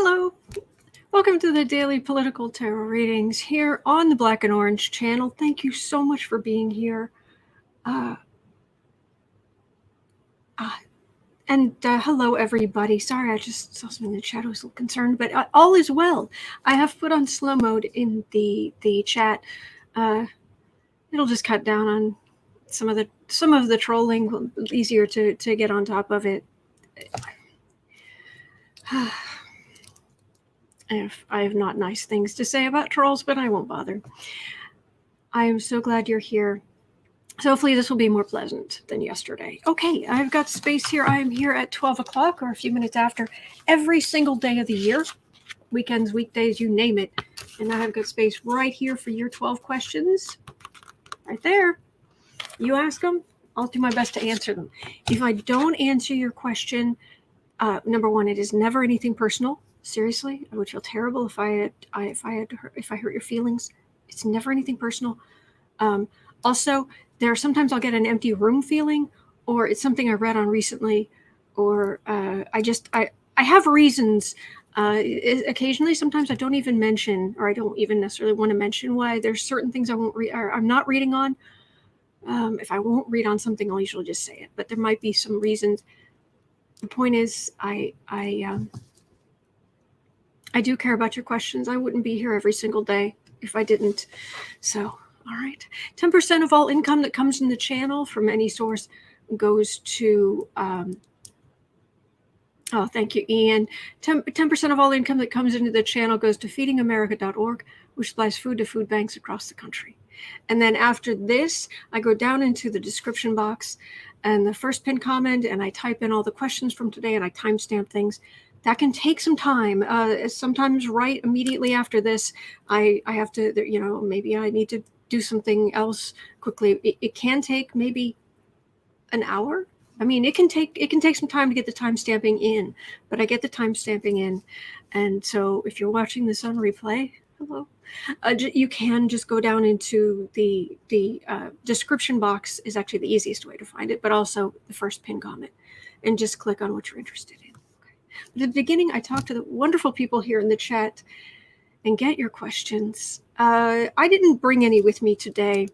Hello, welcome to the Daily Political Tarot Readings here on the Black and Orange channel. Thank you so much for being here. Hello, everybody. Sorry, I just saw something in the chat. I was a little concerned, but all is well. I have put on slow mode in the chat. It'll just cut down on some of the trolling. Easier to get on top of it. I have not nice things to say about trolls, but I won't bother. I am so glad you're here. So hopefully this will be more pleasant than yesterday. Okay, I've got space here. I am here at 12 o'clock or a few minutes after every single day of the year. Weekends, weekdays, you name it. And I have got space right here for your 12 questions. Right there. You ask them, I'll do my best to answer them. If I don't answer your question, number one, it is never anything personal. Seriously, I would feel terrible if I hurt your feelings. It's never anything personal. Also, sometimes I'll get an empty room feeling, or it's something I read on recently, or I have reasons. Occasionally, sometimes I don't even mention, or I don't even necessarily want to mention why. There's certain things I won't read, or I'm not reading on. If I won't read on something, I'll usually just say it. But there might be some reasons. The point is, I do care about your questions. I wouldn't be here every single day if I didn't. So, all right. 10% of all income that comes in the channel from any source goes to, oh, thank you, Ian. 10% of all income that comes into the channel goes to feedingamerica.org, which supplies food to food banks across the country. And then after this, I go down into the description box and the first pinned comment, and I type in all the questions from today, and I timestamp things. That can take some time. Sometimes right immediately after this, I have to, maybe I need to do something else quickly. It can take maybe an hour. I mean, it can take some time to get the timestamping in, but I get the timestamping in. And so if you're watching this on replay, hello, you can just go down into the description box is actually the easiest way to find it, but also the first pinned comment, and just click on what you're interested in. At the beginning, I talked to the wonderful people here in the chat and get your questions. I didn't bring any with me today.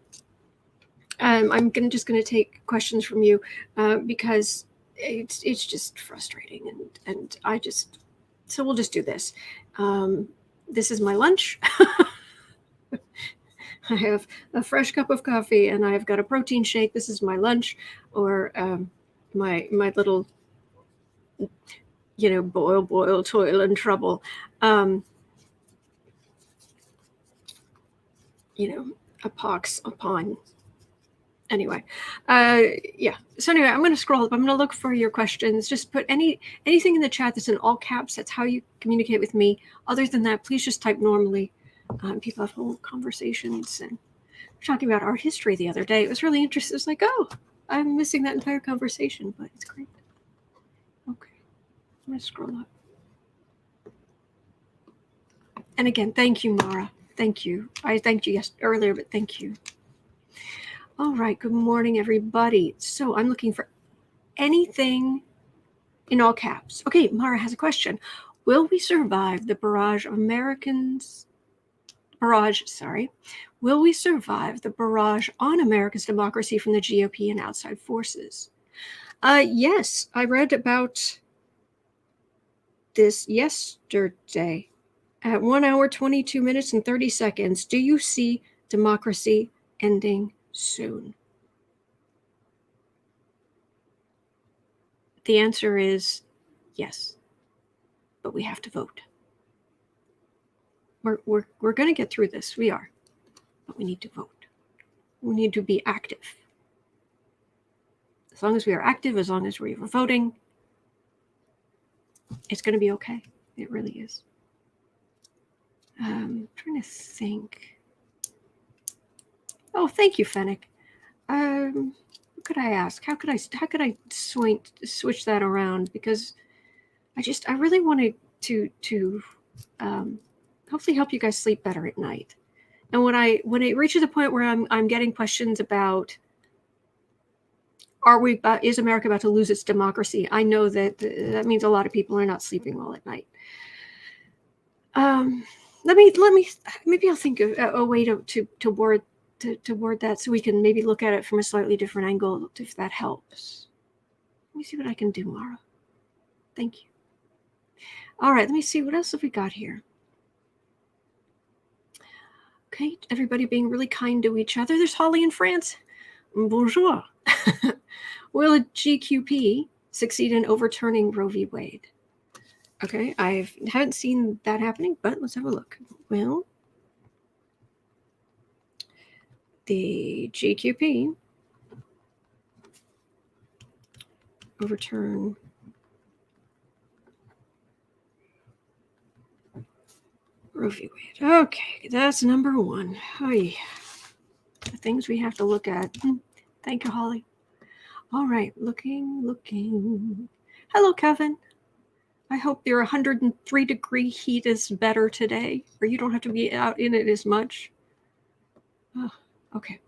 I'm just going to take questions from you because it's just frustrating, and so we'll just do this. This is my lunch. I have a fresh cup of coffee, and I've got a protein shake. This is my lunch, or my little, boil, toil, and trouble. A pox upon. Anyway, yeah. So anyway, I'm going to scroll up. I'm going to look for your questions. Just put anything in the chat that's in all caps. That's how you communicate with me. Other than that, please just type normally. People have whole conversations, and we're talking about art history the other day. It was really interesting. It was like, oh, I'm missing that entire conversation, but it's great. Okay, I'm going to scroll up. And again, thank you, Mara. Thank you. I thanked you earlier, but thank you. All right. Good morning, everybody. So I'm looking for anything in all caps. Okay, Mara has a question. Will we survive the barrage on America's democracy from the GOP and outside forces? Yes, I read about this yesterday. At 1 hour, 22 minutes, and 30 seconds, do you see democracy ending soon? The answer is yes, but we have to vote. We're going to get through this. We are, but we need to vote. We need to be active. As long as we are active, as long as we're voting, it's going to be okay. It really is. I'm trying to think. Oh, thank you, Fennec. What could I ask? How could I switch that around? Because I really wanted to hopefully help you guys sleep better at night. And when it reaches a point where I'm getting questions about is America about to lose its democracy, I know that means a lot of people are not sleeping well at night. Let me maybe I'll think of a way to word that so we can maybe look at it from a slightly different angle if that helps. Let me see what I can do, Mara. Thank you. All right, let me see what else have we got here. Okay, everybody being really kind to each other. There's Holly in France. Bonjour. Will a GQP succeed in overturning Roe v. Wade? Okay, I haven't seen that happening, but let's have a look. Well, the GQP overturn Roe v. Wade. Okay, that's number one. Hi. The things we have to look at. Thank you, Holly. All right, looking. Hello, Kevin. I hope your 103-degree heat is better today, or you don't have to be out in it as much. Oh, okay.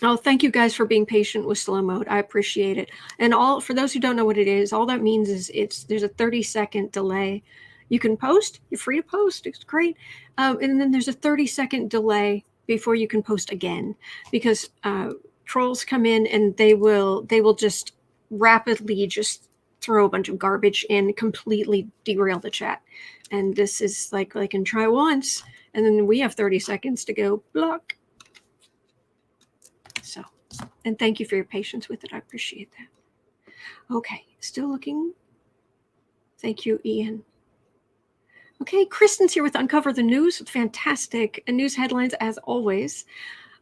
Oh, thank you guys for being patient with slow mode. I appreciate it. And for those who don't know what it is, all that means is there's a 30-second delay. You can post. You're free to post. It's great. And then there's a 30-second delay before you can post again, because trolls come in and they will just rapidly just throw a bunch of garbage in, completely derail the chat. And this is like I can try once, and then we have 30 seconds to go block. So, and thank you for your patience with it. I appreciate that. Okay, still looking. Thank you, Ian. Okay, Kristen's here with Uncover the News. Fantastic news headlines as always.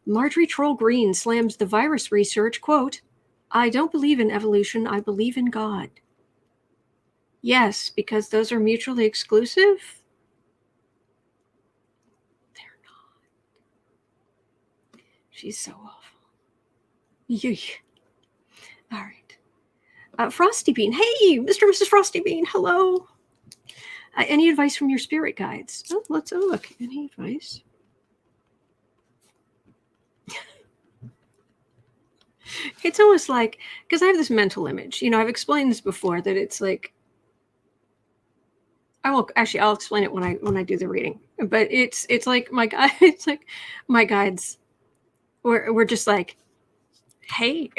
Marjorie Troll Greene slams the virus research, quote, "I don't believe in evolution, I believe in God." Yes, because those are mutually exclusive? They're not. She's so awful. Yeesh. All right. Frosty Bean. Hey, Mr. and Mrs. Frosty Bean. Hello. Any advice from your spirit guides? Oh, let's have a look. Any advice? It's almost like, because I have this mental image. I've explained this before, that it's like, I'll explain it when I do the reading. But it's like my guides. We're just like, hey.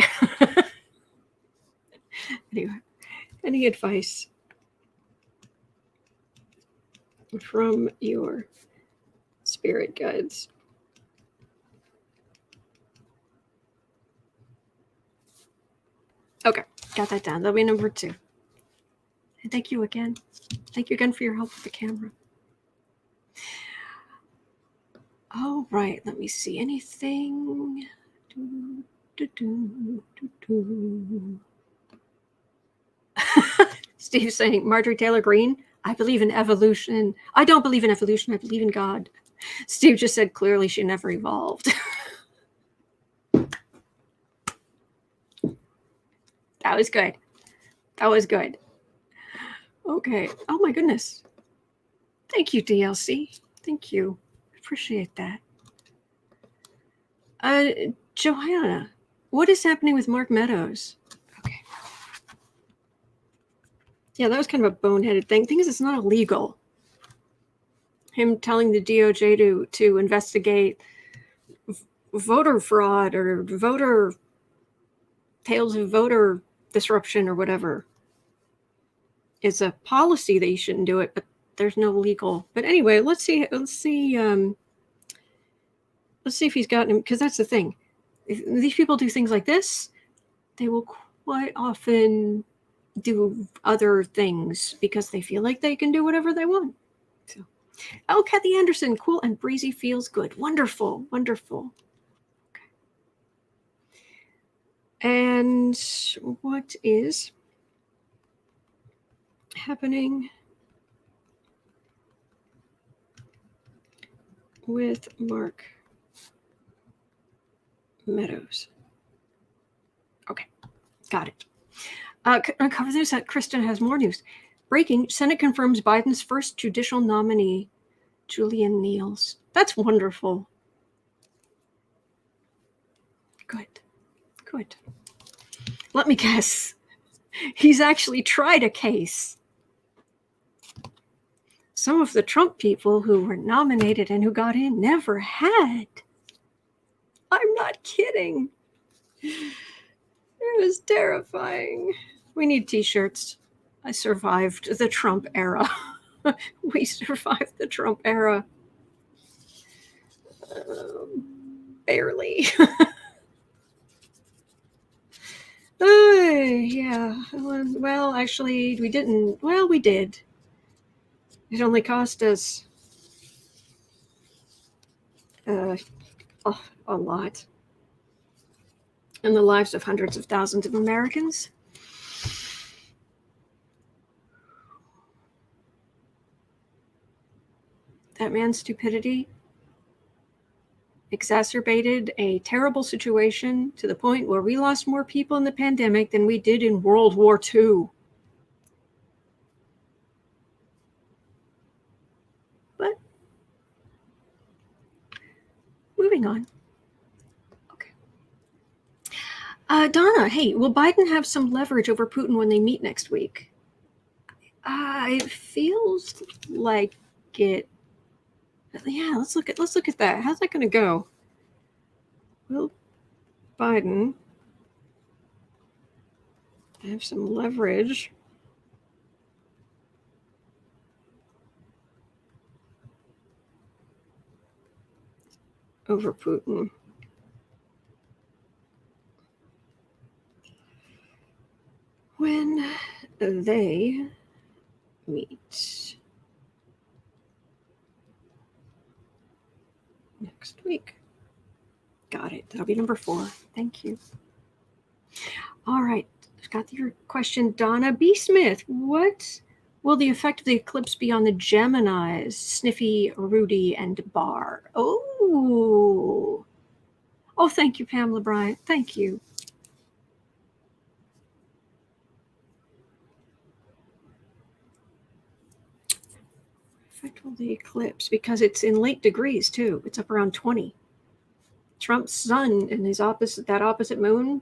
Anyway, any advice from your spirit guides? Okay, got that down. That'll be number 2. And thank you again. Thank you again for your help with the camera. All right, let me see. Anything? Steve's saying, Marjorie Taylor Greene, I believe in evolution. I don't believe in evolution. I believe in God. Steve just said clearly she never evolved. That was good. That was good. Okay. Oh my goodness. Thank you, DLC. Thank you. Appreciate that. Johanna, what is happening with Mark Meadows? Okay. Yeah, that was kind of a boneheaded thing. Thing is, it's not illegal. Him telling the DOJ to investigate voter fraud or tales of voter disruption or whatever. It's a policy that you shouldn't do it, but there's no legal. But anyway, let's see if he's gotten him, because that's the thing. If these people do things like this, they will quite often do other things because they feel like they can do whatever they want. So, oh, Kathy Anderson, cool and breezy, feels good. Wonderful, wonderful. Okay. And what is happening with Mark Meadows? Okay, got it. Cover this. Kristen has more news. Breaking: Senate confirms Biden's first judicial nominee, Julian Niels. That's wonderful. Good. Good. Let me guess. He's actually tried a case. some of the Trump people who were nominated and who got in never had. I'm not kidding. It was terrifying. We need t-shirts. I survived the Trump era. We survived the Trump era. Barely. Yeah. Well, actually, we didn't. Well, we did. It only cost us a lot. And the lives of hundreds of thousands of Americans. That man's stupidity exacerbated a terrible situation to the point where we lost more people in the pandemic than we did in World War II. But moving on. Okay. Donna, hey, will Biden have some leverage over Putin when they meet next week? It feels like it. Yeah, let's look at that. How's that going to go? Will Biden have some leverage over Putin? When they meet next week. Got it. That'll be number 4. Thank you. All right. Got your question, Donna B. Smith. What will the effect of the eclipse be on the Geminis? Sniffy, Rudy, and Barr. Oh, thank you, Pamela Bryant. Thank you. Effect of the eclipse, because it's in late degrees too. It's up around 20. Trump's sun and his opposite moon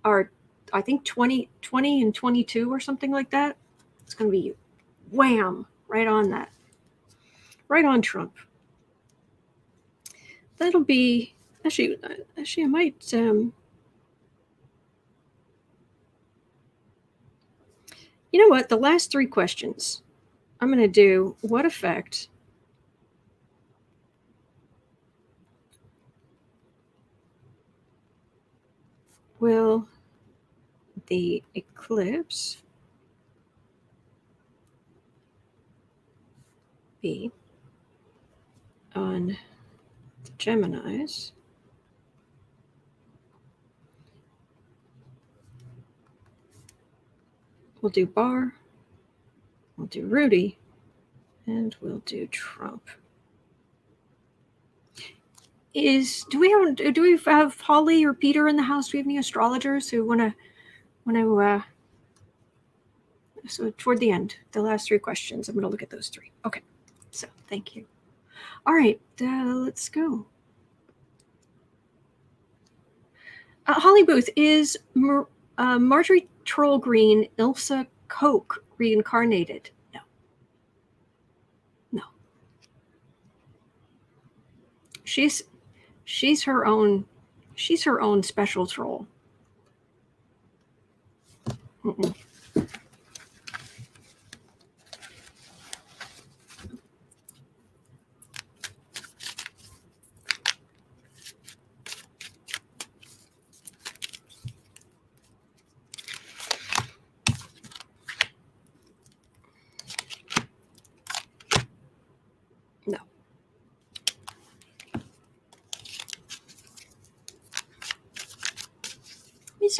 are, I think, 20 and 22 or something like that. It's going to be wham right on that. Right on Trump. That'll be actually I might you know what? The last 3 questions I'm going to do, what effect will the eclipse be on the Geminis? We'll do Barr, we'll do Rudy, and we'll do Trump. Do we have Holly or Peter in the house? Do we have any astrologers who want to so toward the end, the last 3 questions, I'm going to look at those 3. Okay. So thank you. All right, let's go. Holly Booth, is Marjorie Troll Greene Ilsa Koch reincarnated? No. She's her own special troll. Mm-mm.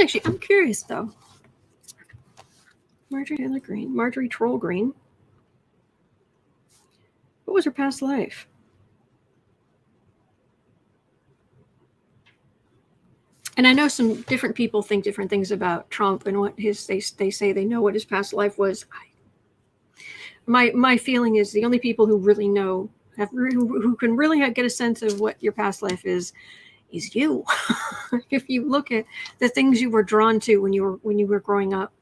Actually, I'm curious though. Marjorie Troll Greene. What was her past life? And I know some different people think different things about Trump and what they say they know what his past life was. My feeling is the only people who really know, who can really get a sense of what your past life is you. If you look at the things you were drawn to when you were growing up,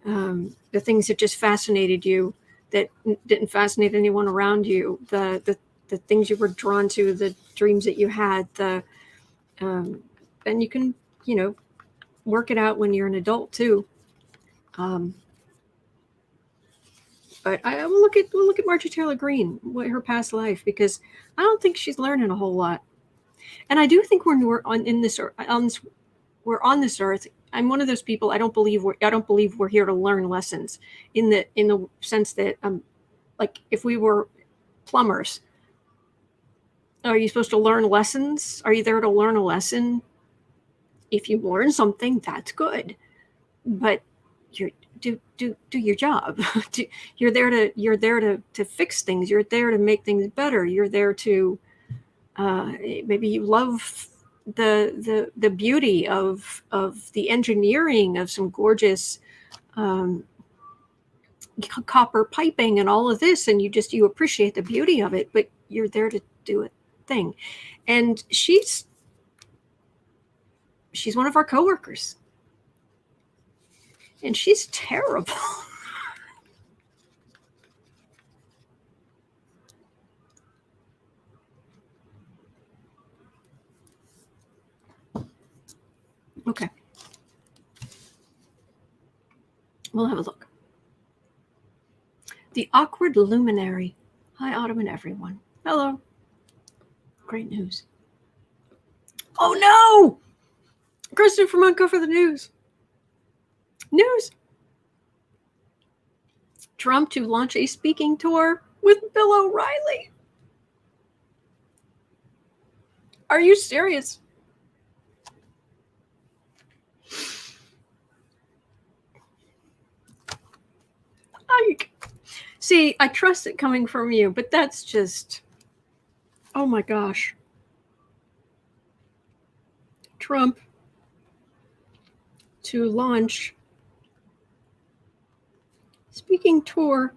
the things that just fascinated you, that didn't fascinate anyone around you, the things you were drawn to, the dreams that you had, and you can, work it out when you're an adult too. But we'll look at Marjorie Taylor Greene, what her past life, because I don't think she's learning a whole lot. And I do think we're on this earth. I'm one of those people. I don't believe we're here to learn lessons in the sense that like if we were plumbers, are you supposed to learn lessons? Are you there to learn a lesson? If you learn something, that's good, but do your job. You're there to fix things. You're there to make things better. You're there to maybe you love the beauty of the engineering of some gorgeous copper piping and all of this, and you appreciate the beauty of it, but you're there to do a thing. And she's one of our coworkers, and she's terrible. Okay. We'll have a look. The awkward luminary. Hi, Autumn and everyone. Hello. Great news. Oh no! Kristen from Uncover the News. News. Trump to launch a speaking tour with Bill O'Reilly. Are you serious? See, I trust it coming from you, but that's just, oh my gosh. Trump to launch speaking tour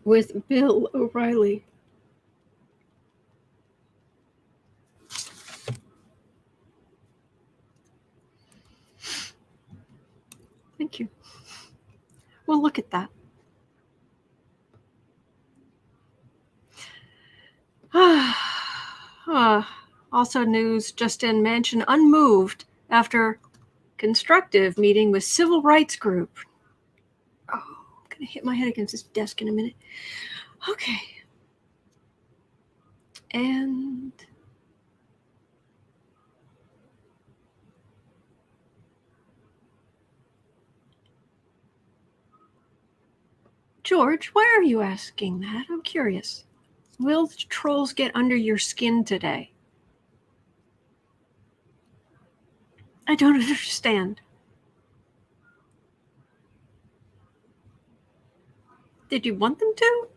with Bill O'Reilly. Thank you. Well, look at that. Also news, just in, Manchin unmoved after constructive meeting with civil rights group. Oh, I'm going to hit my head against this desk in a minute. Okay. And George, why are you asking that? I'm curious. Will the trolls get under your skin today? I don't understand. Did you want them to?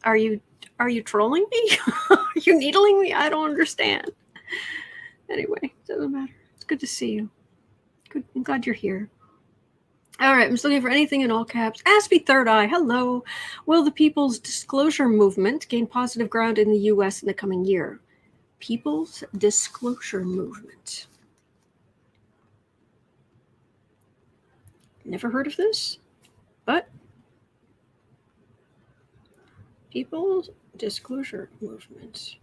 Are you trolling me? Are you needling me? I don't understand. Anyway, doesn't matter. It's good to see you. Good. I'm glad you're here. All right, I'm just looking for anything in all caps. Aspie Third Eye, hello. Will the People's Disclosure Movement gain positive ground in the U.S. in the coming year? People's Disclosure Movement. Never heard of this, but People's Disclosure Movement.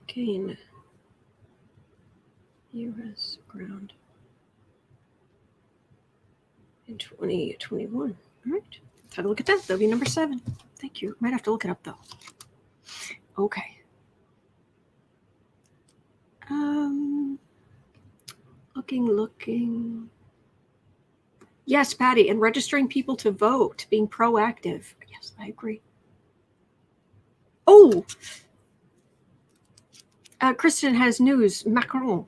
Gain U.S. ground in 2021. All right. Have a look at that. That'll be number 7. Thank you. Might have to look it up, though. Okay. Looking. Yes, Patty, and registering people to vote, being proactive. Yes, I agree. Oh! Kristen has news. Macron.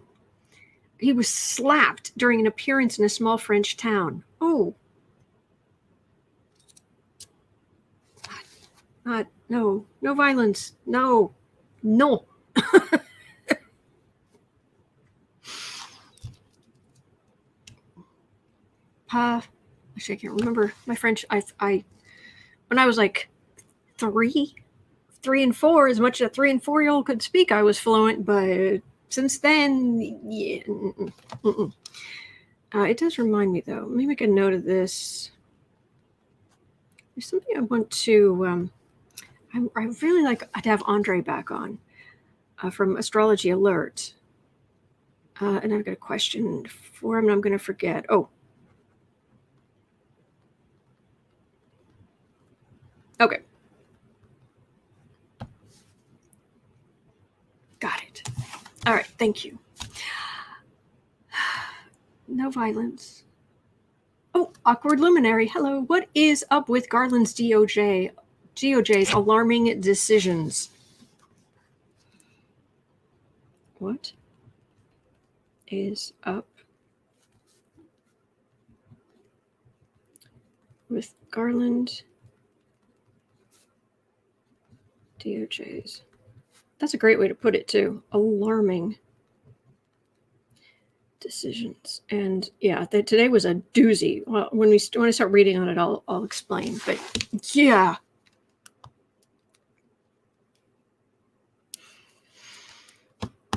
He was slapped during an appearance in a small French town. Oh. No violence. No. Actually, I can't remember my French. I when I was like 3, 3 and 4, as much as a 3 and 4-year-old could speak, I was fluent, but since then, yeah. It does remind me, though. Let me make a note of this. There's something I want to, I really like to have Andre back on from Astrology Alert. And I've got a question for him, and I'm going to forget. Oh. Okay. Got it. All right. Thank you. No violence. Oh, awkward luminary. Hello. What is up with Garland's DOJ's alarming decisions? What is up with Garland DOJ's? That's a great way to put it, too. Alarming decisions. And yeah, today was a doozy. Well, when I start reading on it, I'll explain. But yeah.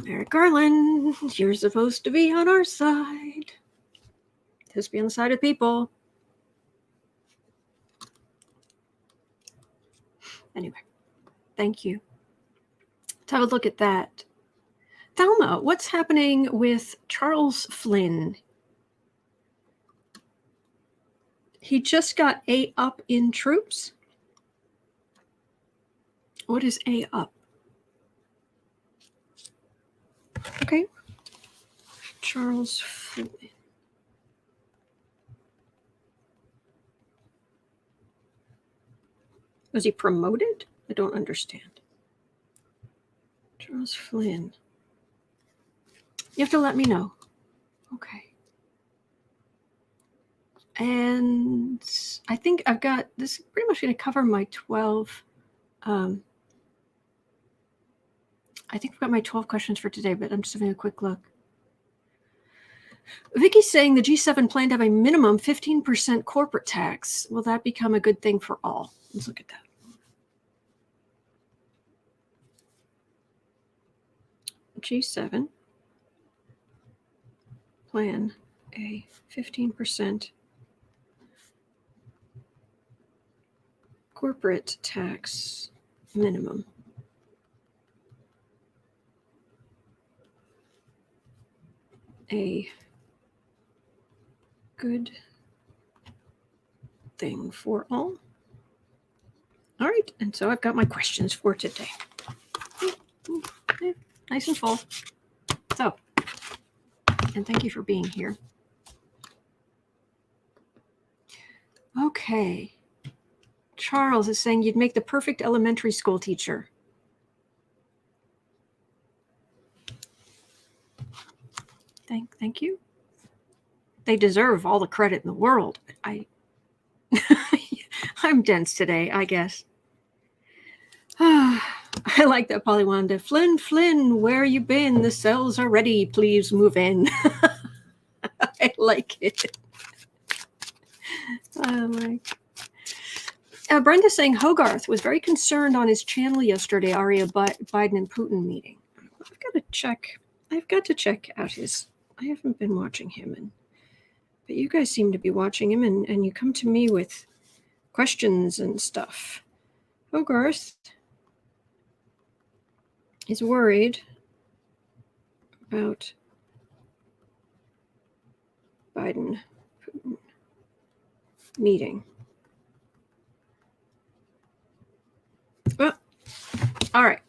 Merrick Garland, you're supposed to be on our side. Just be on the side of people. Anyway, thank you. Let's have a look at that. Thelma, what's happening with Charles Flynn? He just got A up in troops. What is A up? Okay. Charles Flynn. Was he promoted? I don't understand. Charles Flynn. You have to let me know. Okay. And I think I've got this pretty much going to cover my 12. I think I've got my 12 questions for today, but I'm just having a quick look. Vicky's saying the G7 plan to have a minimum 15% corporate tax. Will that become a good thing for all? Let's look at that. G7 plan a 15% corporate tax minimum. A good thing for all. All right, and so I've got my questions for today. Yeah, nice and full. So, and thank you for being here. Okay. Charles is saying you'd make the perfect elementary school teacher. Thank you. They deserve all the credit in the world. I'm dense today, I guess. I like that, Polywanda. Flynn, where you been? The cells are ready. Please move in. I like it. Brenda's saying Hogarth was very concerned on his channel yesterday, Aria, Biden and Putin meeting. I've got to check out his. I haven't been watching him, but you guys seem to be watching him, and you come to me with questions and stuff. Hogarth is worried about Biden-Putin meeting. Well, all right.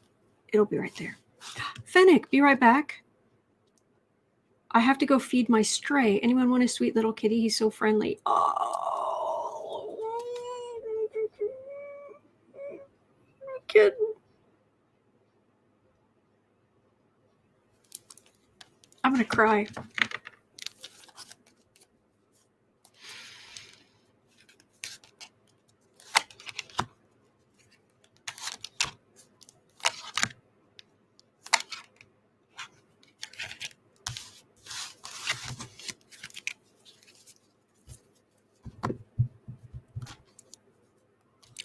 It'll be right there. Fennec, be right back. I have to go feed my stray. Anyone want a sweet little kitty? He's so friendly. Oh, kid. I'm gonna cry.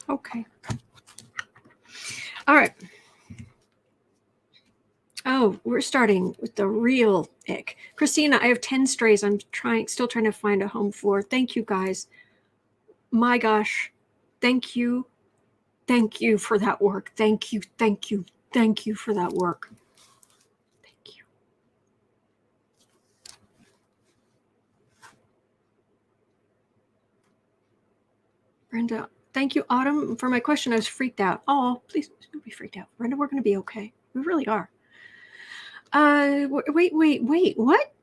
Okay. All right. Oh, we're starting with the real ick. Christina, I have 10 strays I'm still trying to find a home for. Thank you, guys. My gosh. Thank you. Thank you for that work. Thank you. Thank you. Thank you for that work. Thank you. Brenda, thank you, Autumn. For my question, I was freaked out. Oh, please don't be freaked out. Brenda, we're going to be okay. We really are. Wait. What?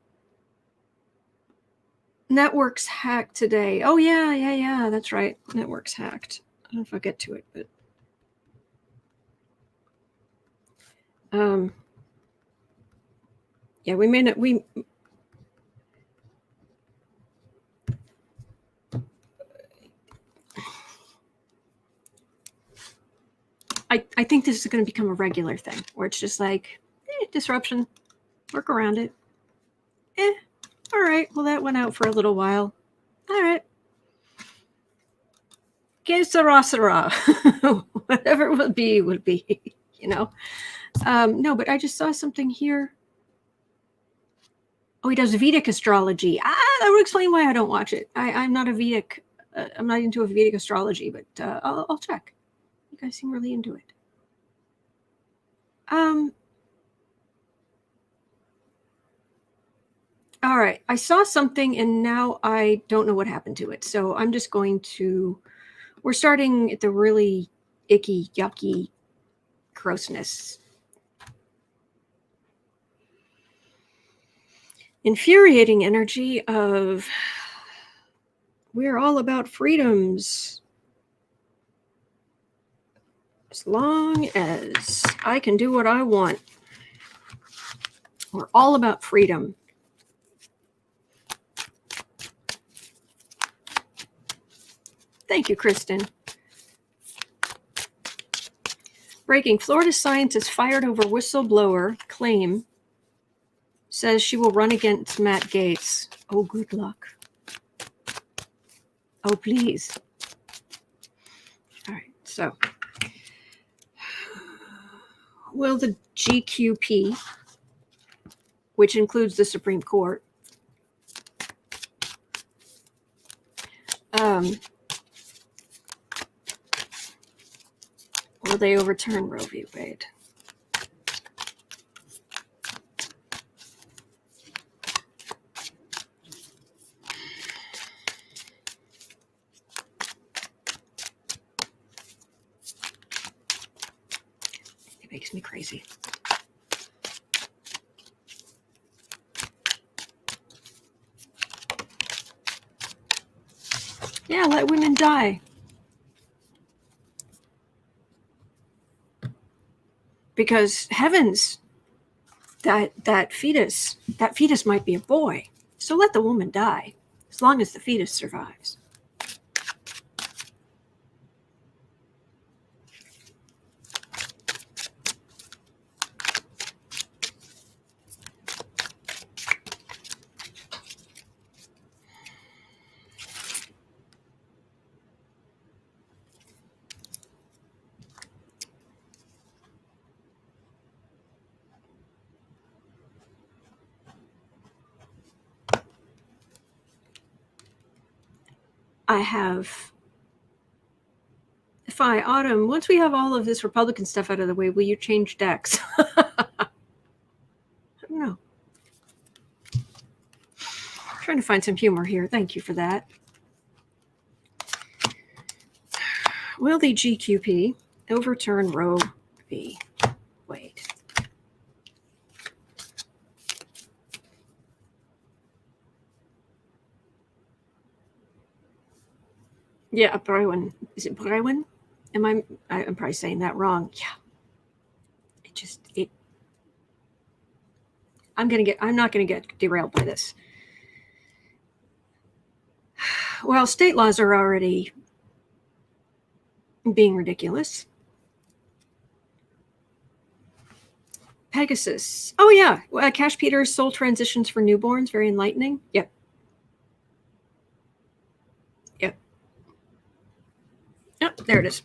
Networks hacked today. Oh, yeah. That's right. Networks hacked. I don't know if I'll get to it, but yeah, we may not. I think this is going to become a regular thing where it's just like disruption, work around it. All right. Well, that went out for a little while. All right. Que sera. Whatever it would be, you know. No, but I just saw something here. Oh, he does Vedic astrology. That would explain why I don't watch it. I'm not a Vedic. I'm not into a Vedic astrology, but I'll check. You guys seem really into it. All right. I saw something and now I don't know what happened to it. So I'm just going to. We're starting at the really icky, yucky grossness. Infuriating energy of we're all about freedoms. As long as I can do what I want. We're all about freedom. Thank you, Kristen. Breaking. Florida scientist fired over whistleblower claim says she will run against Matt Gaetz. Oh, good luck. Oh, please. All right, so will the GQP, which includes the Supreme Court, will they overturn Roe v. Wade? It makes me crazy. Yeah, let women die. Because heavens, that fetus might be a boy. So let the woman die, as long as the fetus survives. I have. Autumn, once we have all of this Republican stuff out of the way, will you change decks? I don't know. I'm trying to find some humor here. Thank you for that. Will the GQP overturn Roe v. Wade? Yeah, Brywin. Is it Brywin? I'm probably saying that wrong. Yeah. I'm not gonna get derailed by this. Well, state laws are already being ridiculous. Pegasus. Oh yeah, Cash Peters' soul transitions for newborns, very enlightening. Yep. Yep, there it is.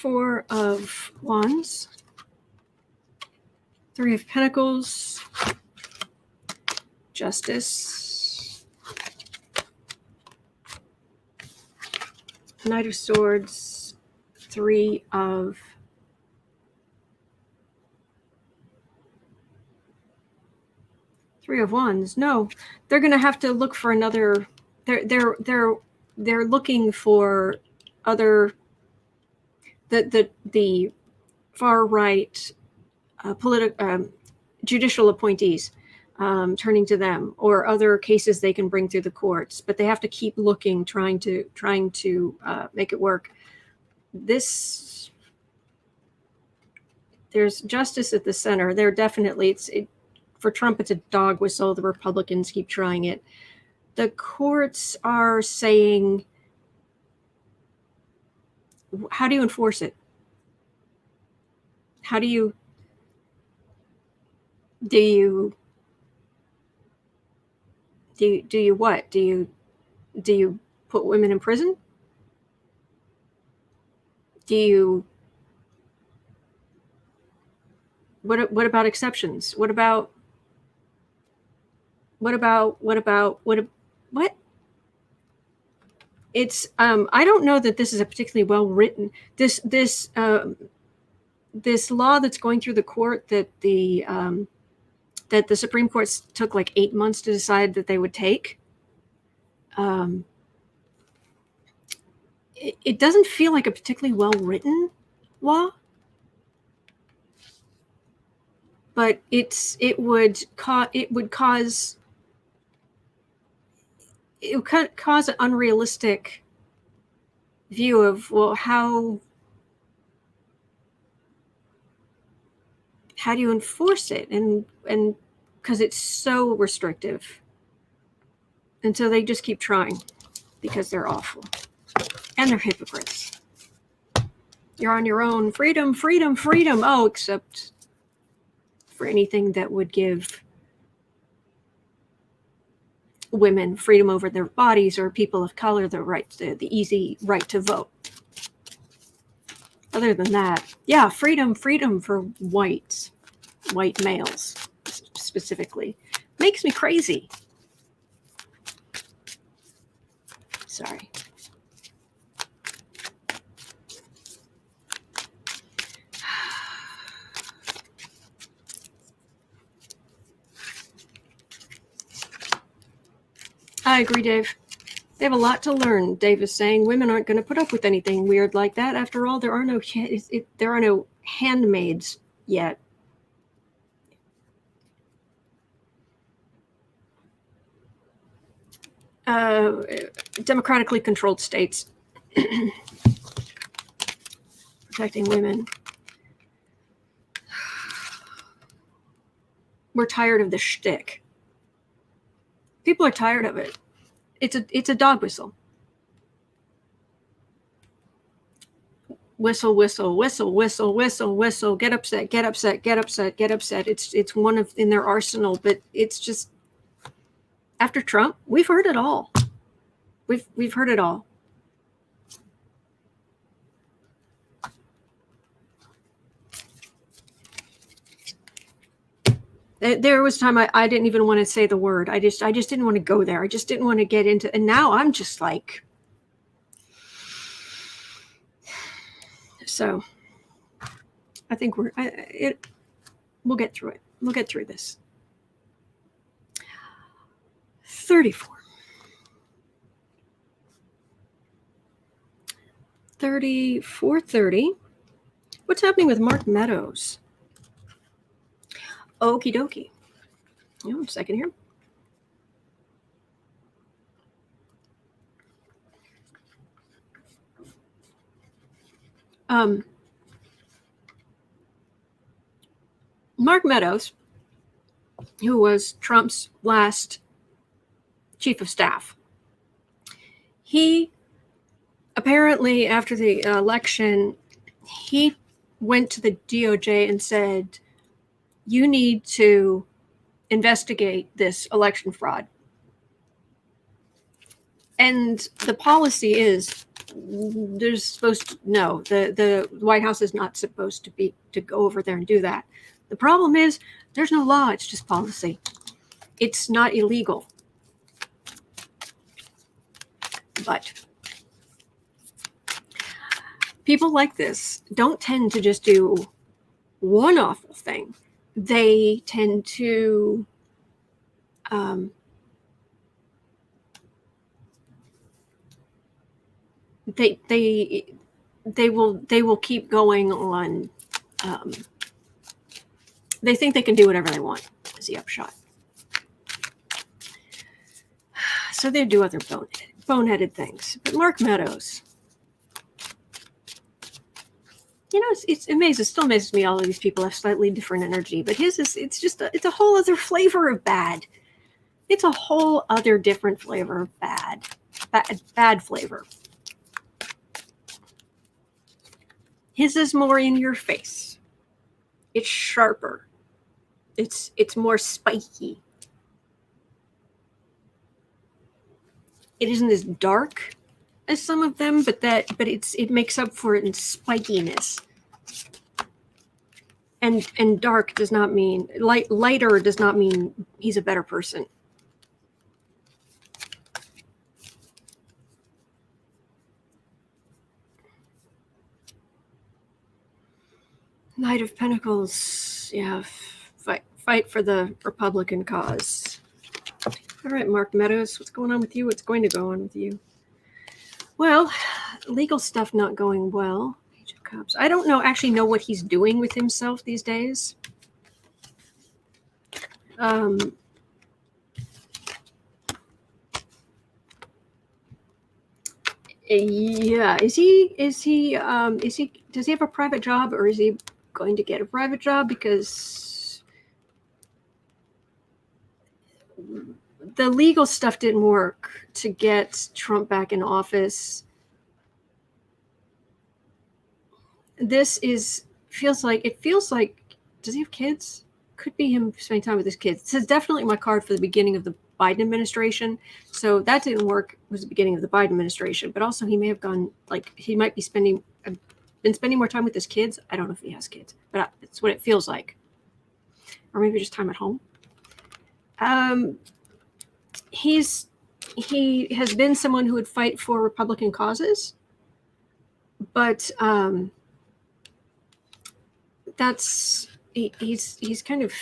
Four of Wands, Three of Pentacles, Justice, Knight of Swords, Three of Wands. No, they're going to have to look for another. They're looking for other. The far right judicial appointees, turning to them, or other cases they can bring through the courts. But they have to keep looking, trying to make it work. There's justice at the center. There definitely for Trump, it's a dog whistle. The Republicans keep trying it. The courts are saying, how do you enforce it? How do you what? Do you put women in prison? What about exceptions? What? It's I don't know that this is a particularly well written this law that's going through the court that the Supreme Court took like 8 months to decide that they would take. It doesn't feel like a particularly well written law, but it would cause an unrealistic view of, well, how do you enforce it? And because it's so restrictive. And so they just keep trying because they're awful. And they're hypocrites. You're on your own. Freedom, freedom, freedom. Oh, except for anything that would give women freedom over their bodies, or people of color the easy right to vote. Other than that, yeah, freedom for white males specifically. Makes me crazy. Sorry. I agree, Dave. They have a lot to learn. Dave is saying women aren't going to put up with anything weird like that. After all, there are no handmaids yet. Democratically controlled states protecting women. We're tired of the shtick. People are tired of it. It's a dog whistle. Whistle, whistle, whistle, whistle, whistle, whistle. Get upset, get upset, get upset, get upset. It's one of in their arsenal, but it's just after Trump, we've heard it all. We've heard it all. There was a time I didn't even want to say the word. I just didn't want to go there. I just didn't want to get into. And now I'm just like, so. I think we'll get through it. We'll get through this. 34. 3430. What's happening with Mark Meadows? Okie dokie. Oh, a second here. Mark Meadows, who was Trump's last chief of staff, he apparently, after the election, he went to the DOJ and said, you need to investigate this election fraud. And the policy is there's supposed to, no, the White House is not supposed to go over there and do that. The problem is there's no law. It's just policy. It's not illegal. But people like this don't tend to just do one awful thing. They tend to they will keep going on. They think they can do whatever they want, is the upshot. So they do other boneheaded things. But Mark Meadows, you know, it still amazes me all of these people have slightly different energy, but his is, it's a whole other flavor of bad. It's a whole other different flavor of bad flavor. His is more in your face. It's sharper. It's more spiky. It isn't as dark as some of them, but it makes up for it in spikiness. And dark does not mean lighter does not mean he's a better person. Knight of Pentacles, yeah, fight for the Republican cause. All right, Mark Meadows, what's going on with you? What's going to go on with you? Well, legal stuff not going well. Page of Cups. I don't actually know what he's doing with himself these days. Yeah, does he have a private job, or is he going to get a private job? Because the legal stuff didn't work to get Trump back in office. Feels like, does he have kids? Could be him spending time with his kids. This is definitely my card for the beginning of the Biden administration. So that didn't work. It was the beginning of the Biden administration, but also he may have gone, he might be been spending more time with his kids. I don't know if he has kids, but it's what it feels like. Or maybe just time at home. He has been someone who would fight for Republican causes, but he's kind of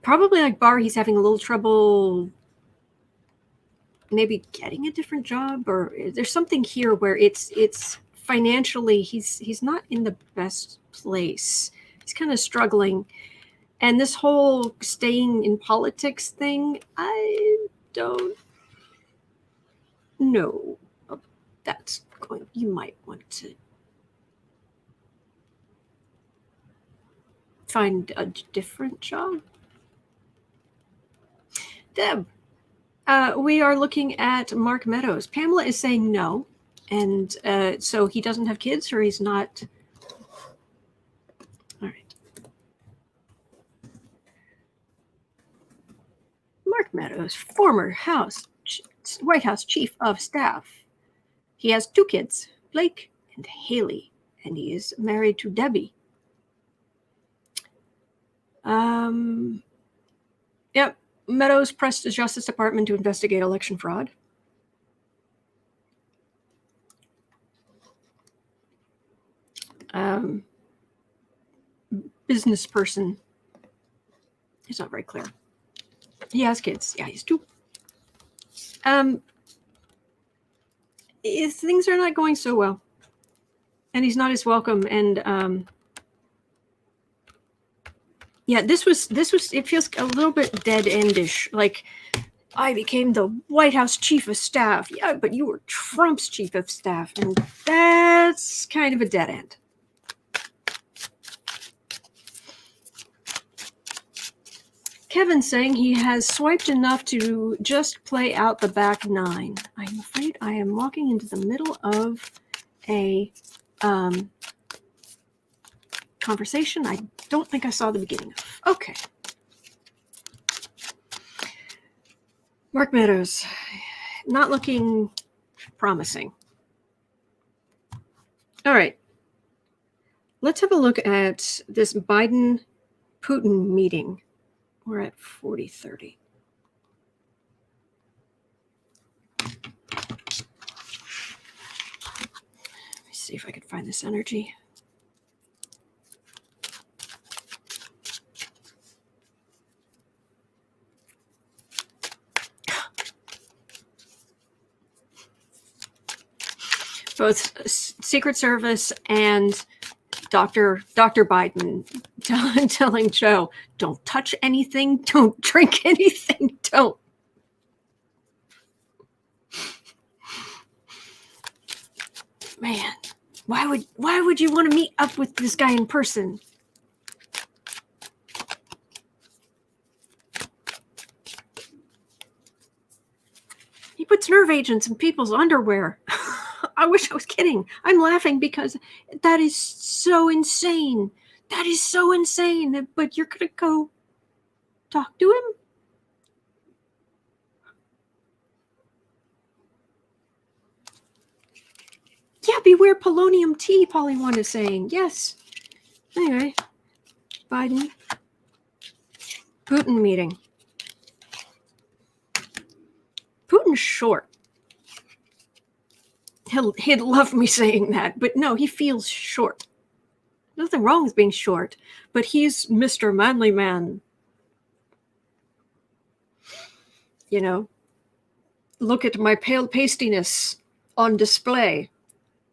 probably like Barr. He's having a little trouble maybe getting a different job, or there's something here where it's financially he's not in the best place. He's kind of struggling. And this whole staying in politics thing, I don't know. That's going. You might want to find a different job. Deb, we are looking at Mark Meadows. Pamela is saying no, and so he doesn't have kids, or he's not. All right. Mark Meadows, former White House Chief of Staff. He has 2 kids, Blake and Haley, and he is married to Debbie. Yep. Meadows pressed the Justice Department to investigate election fraud. Business person. It's not very clear. He has kids. Yeah, he's 2. Things are not going so well, and he's not as welcome. And yeah, this was. It feels a little bit dead endish. Like, I became the White House Chief of Staff. Yeah, but you were Trump's Chief of Staff, and that's kind of a dead end. Kevin's saying he has swiped enough to just play out the back 9. I'm afraid I am walking into the middle of a conversation I don't think I saw the beginning of. Okay. Mark Meadows, not looking promising. All right. Let's have a look at this Biden-Putin meeting. We're at 40:30. Let me see if I can find this energy. Both Secret Service and Dr. Biden telling Joe, don't touch anything, don't drink anything, don't. Man, why would you want to meet up with this guy in person? He puts nerve agents in people's underwear. I wish I was kidding. I'm laughing because that is so insane. That is so insane. But you're going to go talk to him? Yeah, beware polonium tea, Polly 1 is saying. Yes. Anyway, Biden, Putin meeting. Putin's short. He'd love me saying that, but no, he feels short. Nothing wrong with being short, but he's Mr. Manly Man. You know, look at my pale pastiness on display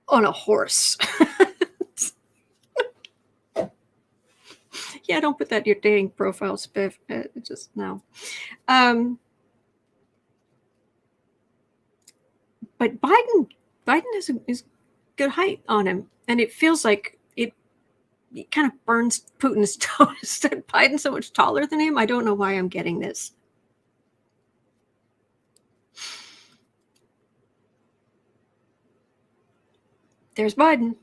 on a horse. Yeah, don't put that in your dating profile, Spiff. Just no. But Biden has is good height on him, and it feels like it kind of burns Putin's toes that Biden's so much taller than him. I don't know why I'm getting this. There's Biden.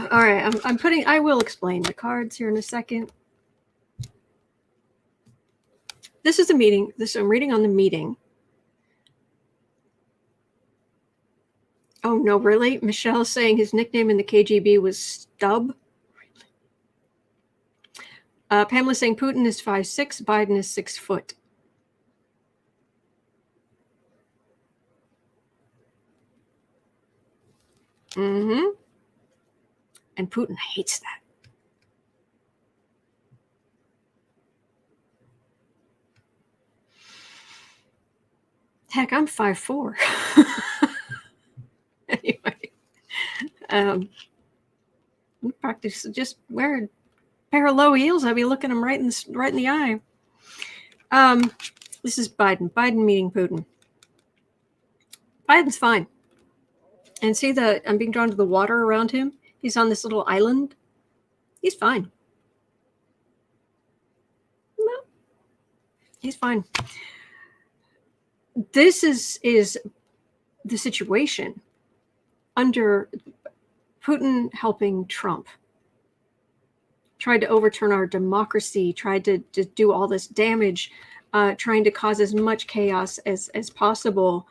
All right, I will explain the cards here in a second. This is the meeting. I'm reading on the meeting. Oh, no, really? Michelle's saying his nickname in the KGB was Stub? Pamela's saying Putin is 5'6", Biden is 6 foot. Mm-hmm. And Putin hates that. Heck, I'm 5'4". Anyway, practice just wear a pair of low heels. I'll be looking him right in the eye. This is Biden. Biden meeting Putin. Biden's fine. And see I'm being drawn to the water around him. He's on this little island. He's fine. No, he's fine. This is the situation under Putin helping Trump. Tried to overturn our democracy, tried to do all this damage, trying to cause as much chaos as possible,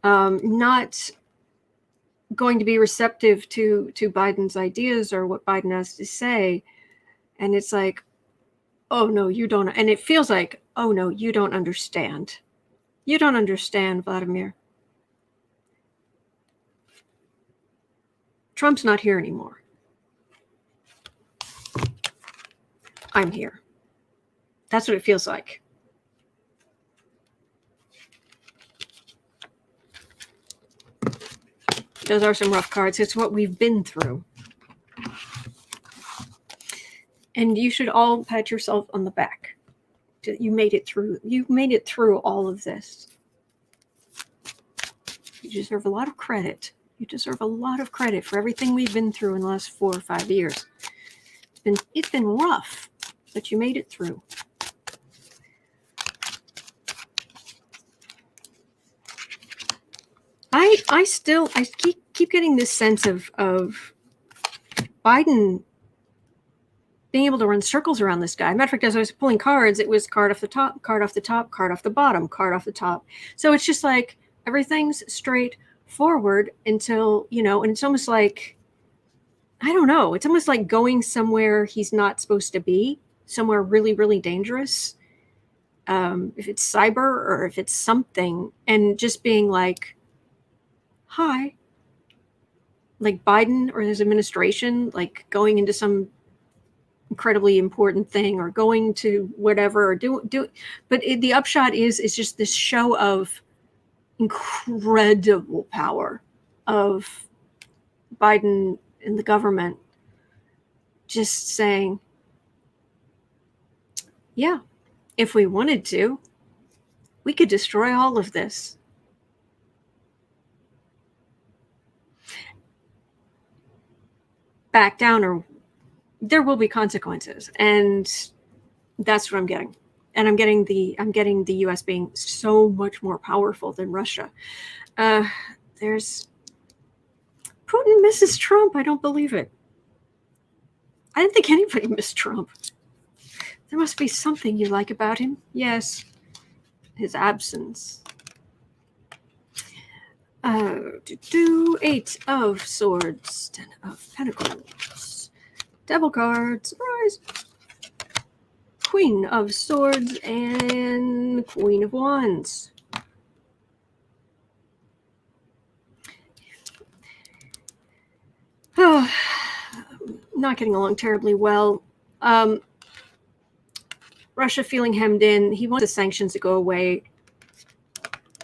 not going to be receptive to Biden's ideas or what Biden has to say. And it's like, oh, no, you don't. And it feels like, oh, no, you don't understand. You don't understand, Vladimir. Trump's not here anymore. I'm here. That's what it feels like. Those are some rough cards. It's what we've been through. And you should all pat yourself on the back. You made it through. You made it through all of this. You deserve a lot of credit. You deserve a lot of credit for everything we've been through in the last 4 or 5 years. It's been rough, but you made it through. I keep getting this sense of Biden being able to run circles around this guy. Matter of fact, as I was pulling cards, it was card off the top, card off the top, card off the bottom, card off the top. So it's just like everything's straight forward until, and it's almost like, I don't know, it's almost like going somewhere he's not supposed to be, somewhere really, really dangerous. If it's cyber or if it's something, and just being like, hi, like Biden or his administration, like going into some incredibly important thing or going to whatever or do but the upshot is just this show of incredible power of Biden and the government just saying, yeah, if we wanted to, we could destroy all of this. Back down or there will be consequences, and that's what I'm getting. And I'm getting the U.S. being so much more powerful than Russia. There's Putin misses Trump. I don't believe it. I didn't think anybody missed Trump. There must be something you like about him. Yes, his absence. 8 of Swords, 10 of Pentacles. Devil card, surprise. Queen of Swords and Queen of Wands. Oh, not getting along terribly well. Russia feeling hemmed in. He wants the sanctions to go away.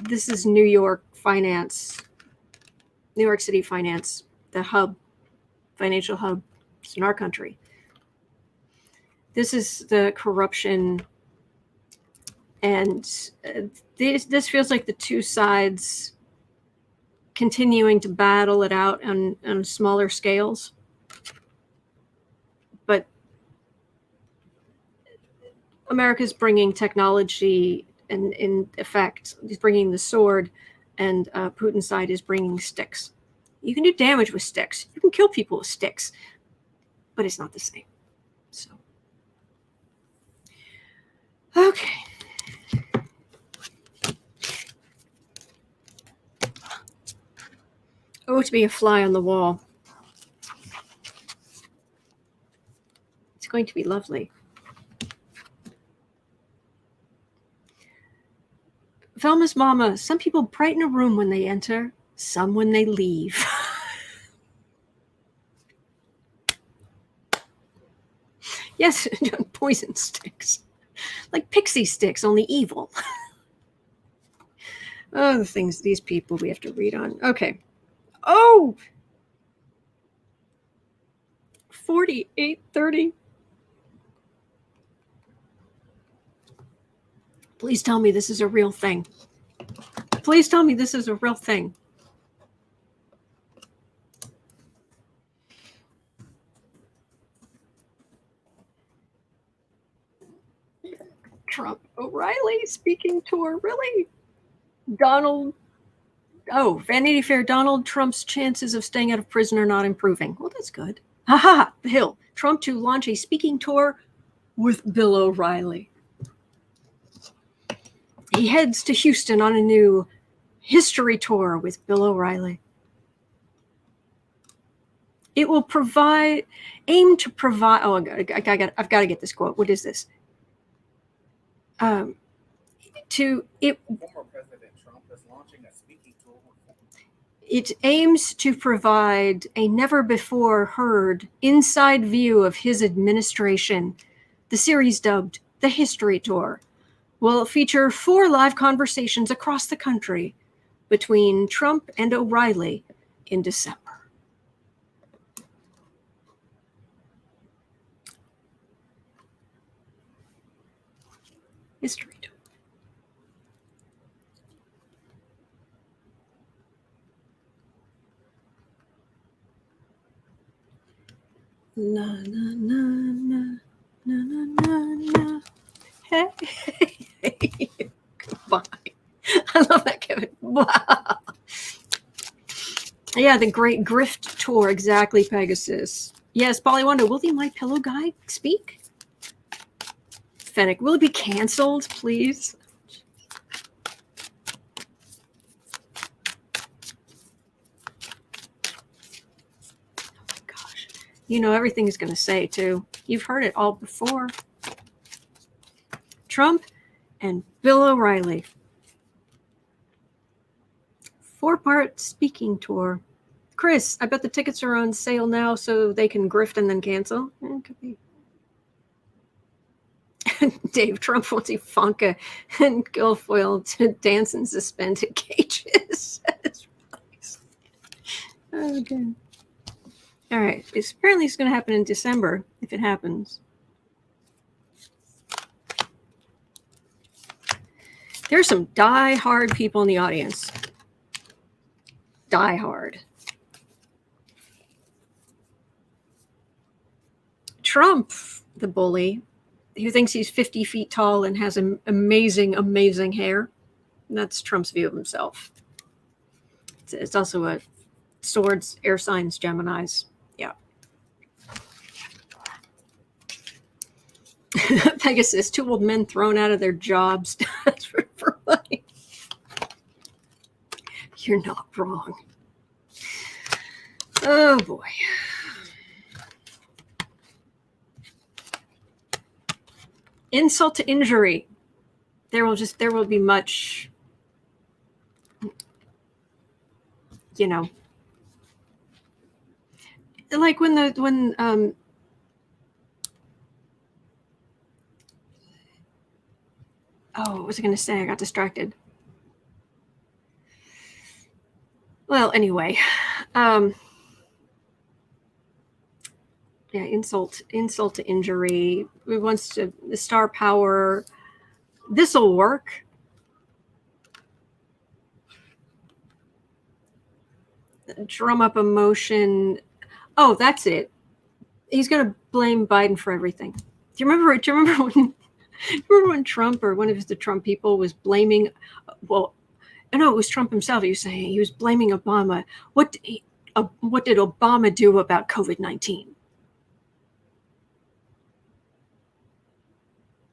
This is New York finance, New York City finance, the hub, financial hub. It's in our country. This is the corruption, and this feels like the two sides continuing to battle it out on smaller scales. But America's bringing technology, and in effect, he's bringing the sword, and Putin's side is bringing sticks. You can do damage with sticks. You can kill people with sticks, but it's not the same. So, okay. Oh, to be a fly on the wall. It's going to be lovely. Velma's mama, some people brighten a room when they enter, some when they leave. Yes, poison sticks. Like pixie sticks, only evil. Oh, the things, these people we have to read on. Okay. Oh! 4830. Please tell me this is a real thing. Please tell me this is a real thing. Trump O'Reilly speaking tour, really? Donald, Vanity Fair, Donald Trump's chances of staying out of prison are not improving. Well, that's good. Ha ha, The Hill. Trump to launch a speaking tour with Bill O'Reilly. He heads to Houston on a new history tour with Bill O'Reilly. It will aim to provide, I've got to get this quote. What is this? Former President Trump is launching a speaking tour. It aims to provide a never before heard inside view of his administration. The series, dubbed The History Tour, will feature 4 live conversations across the country between Trump and O'Reilly in December. History tour. Na na na na na na na na. Hey, hey. Goodbye. I love that, Kevin. Wow. Yeah, the Great Grift Tour, exactly, Pegasus. Yes, Polly Wonder, will the My Pillow guy speak? Fennec, will it be canceled, please? Oh my gosh. You know everything he's going to say, too. You've heard it all before. Trump and Bill O'Reilly. 4-part speaking tour. Chris, I bet the tickets are on sale now so they can grift and then cancel. It could be. Dave, Trump wants Ivanka and Guilfoyle to dance in suspended cages. Okay. All right. Apparently it's going to happen in December, if it happens. There's some die-hard people in the audience. Die-hard. Trump, the bully, who thinks he's 50 feet tall and has amazing, amazing hair. That's Trump's view of himself. It's also a swords, air signs, Geminis. Yeah. Pegasus, 2 old men thrown out of their jobs for money. You're not wrong. Oh boy. Insult to injury. There will be much, you know, like when oh, what was I going to say? I got distracted. Well, anyway, yeah, insult to injury. It wants to the star power. This'll work. Drum up emotion. Oh, that's it. He's going to blame Biden for everything. Do you remember when Trump or one of the Trump people was blaming? Well, no, it was Trump himself. He was saying he was blaming Obama. What did Obama do about COVID-19?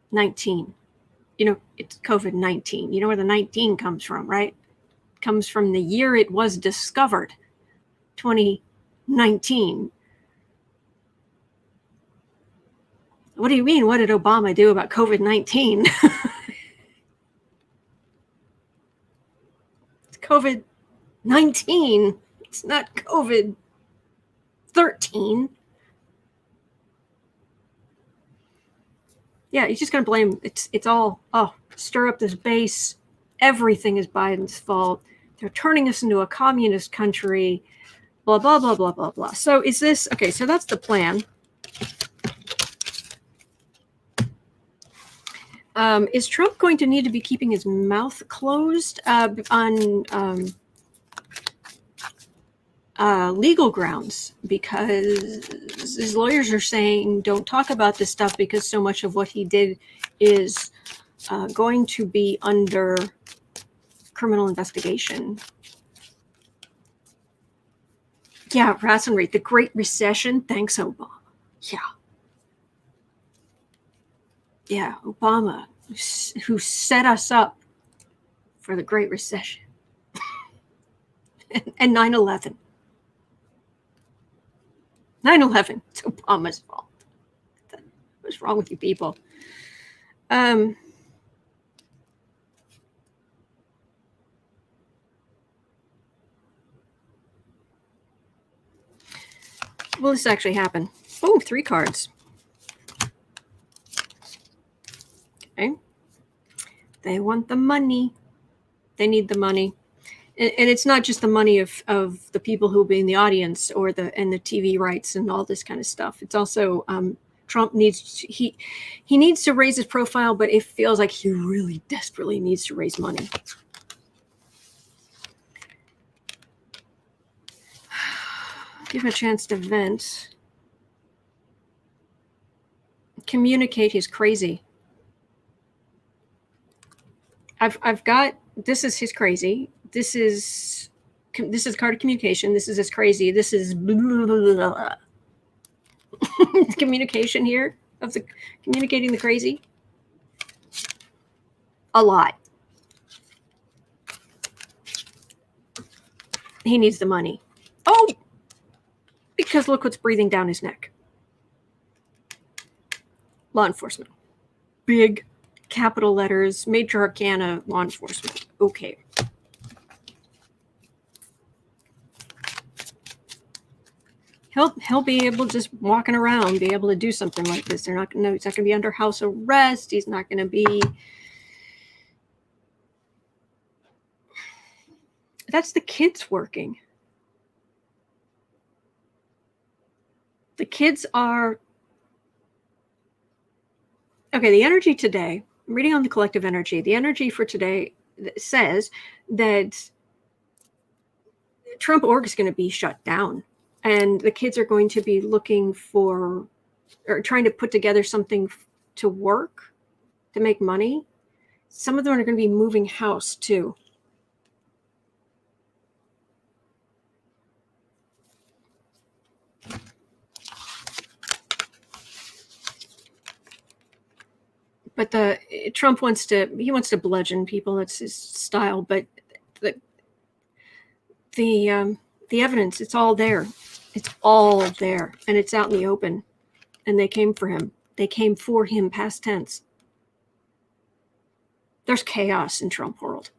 19. You know, it's COVID-19. You know where the 19 comes from, right? It comes from the year it was discovered, 2019. What do you mean? What did Obama do about COVID-19? It's COVID-19. It's not COVID-13. Yeah, he's just going to blame. It's all, stir up this base. Everything is Biden's fault. They're turning us into a communist country. Blah, blah, blah, blah, blah, blah. So is this, okay, so that's the plan. Is Trump going to need to be keeping his mouth closed on legal grounds? Because his lawyers are saying don't talk about this stuff because so much of what he did is going to be under criminal investigation. Yeah, Rassenreich, the Great Recession. Thanks, Obama. Yeah. Yeah, Obama, who set us up for the Great Recession and 9/11. 9/11, it's Obama's fault. What's wrong with you people? Will this actually happen? Oh, 3 cards. Okay. They want the money. They need the money. And it's not just the money of the people who will be in the audience or the TV rights and all this kind of stuff. It's also Trump needs he needs to raise his profile, but it feels like he really desperately needs to raise money. Give him a chance to vent. Communicate he's crazy. I've got, this is his crazy. This is this is card of communication. This is as crazy. This is blah, blah, blah, blah. Communication here of the communicating the crazy. A lot. He needs the money. Oh, because look what's breathing down his neck. Law enforcement. Big capital letters, major arcana, law enforcement. Okay. He'll be able to just walking around, be able to do something like this. He's not going to be under house arrest. He's not going to be. That's the kids working. The kids are. Okay, the energy today, I'm reading on the collective energy. The energy for today says that Trump org is going to be shut down. And the kids are going to be looking for, or trying to put together something to work, to make money. Some of them are going to be moving house too. But Trump wants to bludgeon people. That's his style. But the evidence, it's all there. It's all there, and it's out in the open. And they came for him. They came for him, past tense. There's chaos in Trump world.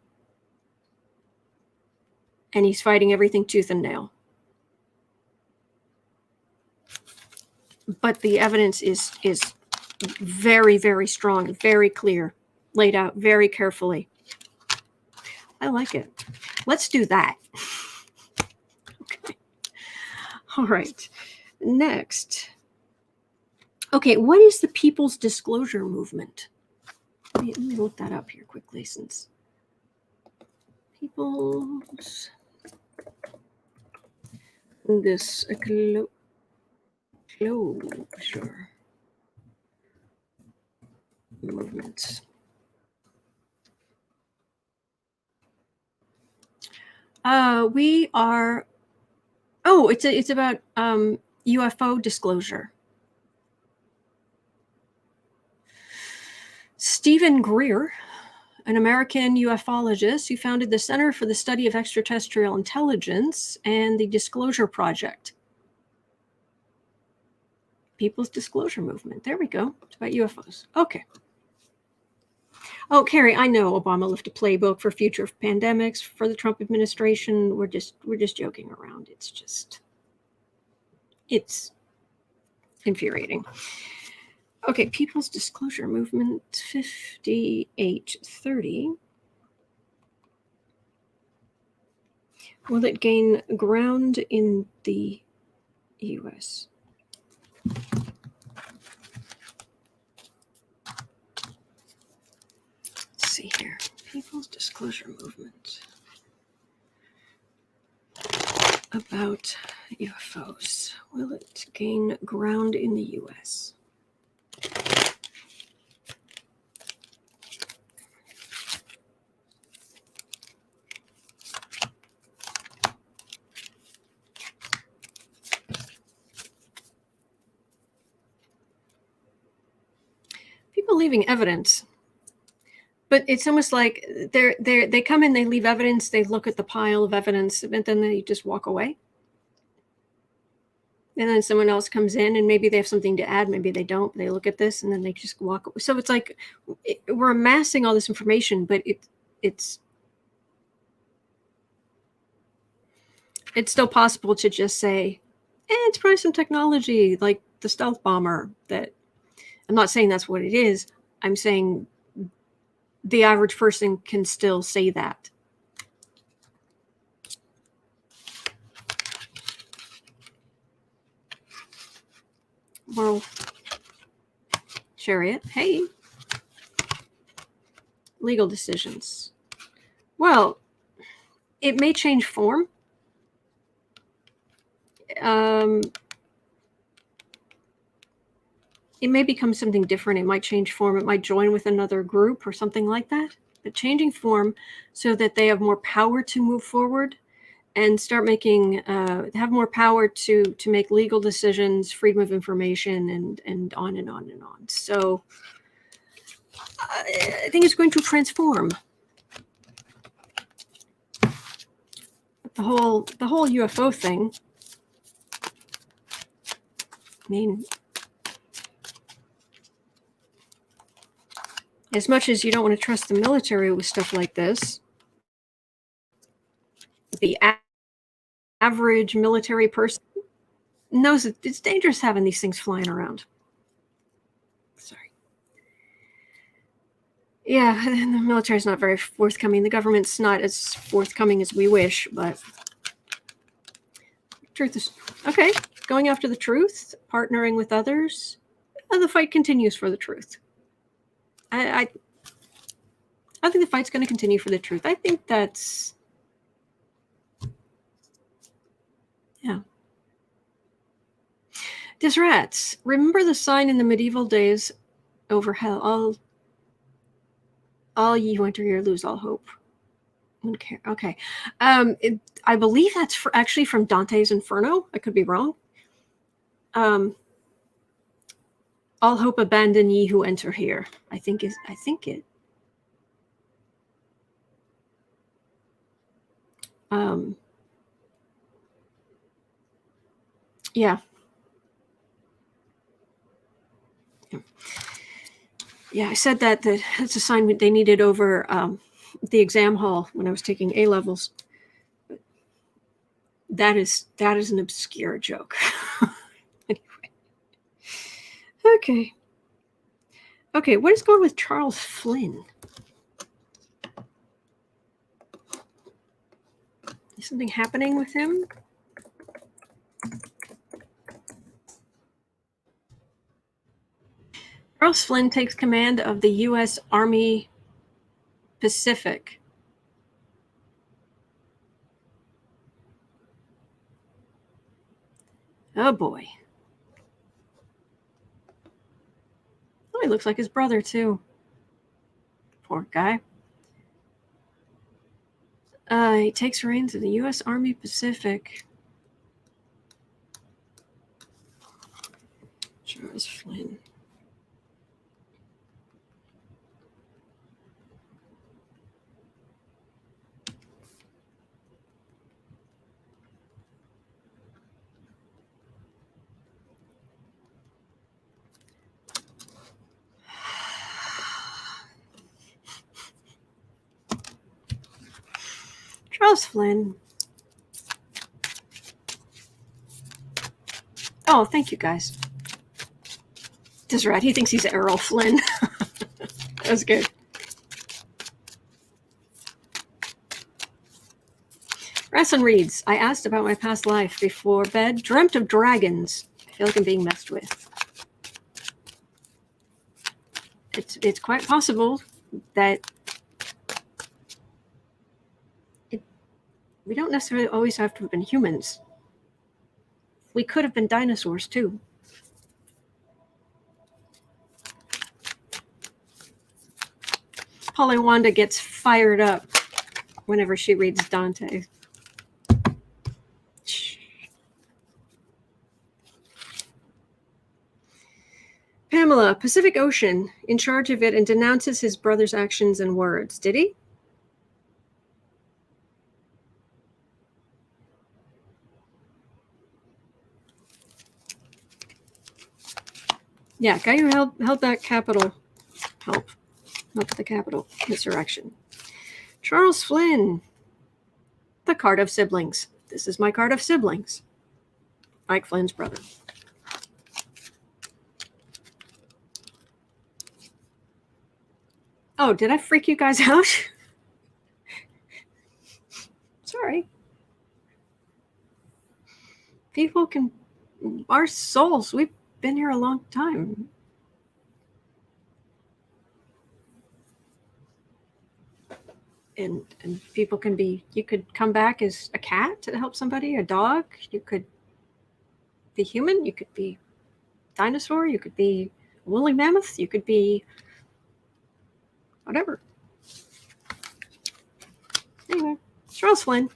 And he's fighting everything tooth and nail. But the evidence is very, very strong, very clear, laid out very carefully. I like it. Let's do that. Okay. All right. Next. Okay, what is the People's Disclosure Movement? Let me look that up here quickly, since People's Disclosure Movement. We are. Oh, it's about UFO disclosure. Stephen Greer, an American ufologist who founded the Center for the Study of Extraterrestrial Intelligence and the Disclosure Project. People's Disclosure Movement. There we go. It's about UFOs. Okay. Oh, Carrie, I know Obama left a playbook for future pandemics for the Trump administration. We're just joking around. It's infuriating. Okay, People's Disclosure Movement 5830. Will it gain ground in the U.S.? Let's see here. People's Disclosure Movement about UFOs. Will it gain ground in the U.S.? People leaving evidence, but it's almost like they come in, they leave evidence, they look at the pile of evidence, and then they just walk away. And then someone else comes in and maybe they have something to add, maybe they don't. They look at this and then they just walk away. So it's like we're amassing all this information, but it's still possible to just say, it's probably some technology like the stealth bomber. That I'm not saying that's what it is. I'm saying the average person can still say that. Well, Chariot, hey. Legal decisions. Well, it may change form. It may become something different. It might change form. It might join with another group or something like that. But changing form so that they have more power to move forward, and start making have more power to make legal decisions, freedom of information, and on and on and on. So I think it's going to transform the whole UFO thing. I mean, as much as you don't want to trust the military with stuff like this, the average military person knows that it's dangerous having these things flying around. Sorry. Yeah, and the military's not very forthcoming. The government's not as forthcoming as we wish, but truth is okay. Going after the truth, partnering with others, and the fight continues for the truth. I think the fight's going to continue for the truth. I think that's, yeah. Disrats, remember the sign in the medieval days over hell? All ye who enter here lose all hope. Okay. I believe that's actually from Dante's Inferno. I could be wrong. All hope abandon ye who enter here. I think it. Yeah. Yeah, I said that's a sign they needed over the exam hall when I was taking A levels. That is an obscure joke. Anyway. Okay, what is going with Charles Flynn? Is something happening with him? Charles Flynn takes command of the U.S. Army Pacific. Oh boy. Oh, he looks like his brother too. Poor guy. He takes reins of the U.S. Army Pacific. Charles Flynn. Charles Flynn. Oh, thank you guys. That's right. He thinks he's Errol Flynn. That was good. Rasson reads, I asked about my past life before bed, dreamt of dragons. I feel like I'm being messed with. It's quite possible that we don't necessarily always have to have been humans. We could have been dinosaurs too. Polly Wanda gets fired up whenever she reads Dante. Pamela, Pacific Ocean, in charge of it and denounces his brother's actions and words. Did he? Yeah, guy who held that Capitol. Help the Capitol insurrection. Charles Flynn, the card of siblings. This is my card of siblings. Mike Flynn's brother. Oh, did I freak you guys out? Sorry. People can, our souls, we've been here a long time. And people can be, you could come back as a cat to help somebody, a dog. You could be human. You could be dinosaur. You could be woolly mammoth. You could be whatever. Anyway, Charles Flynn.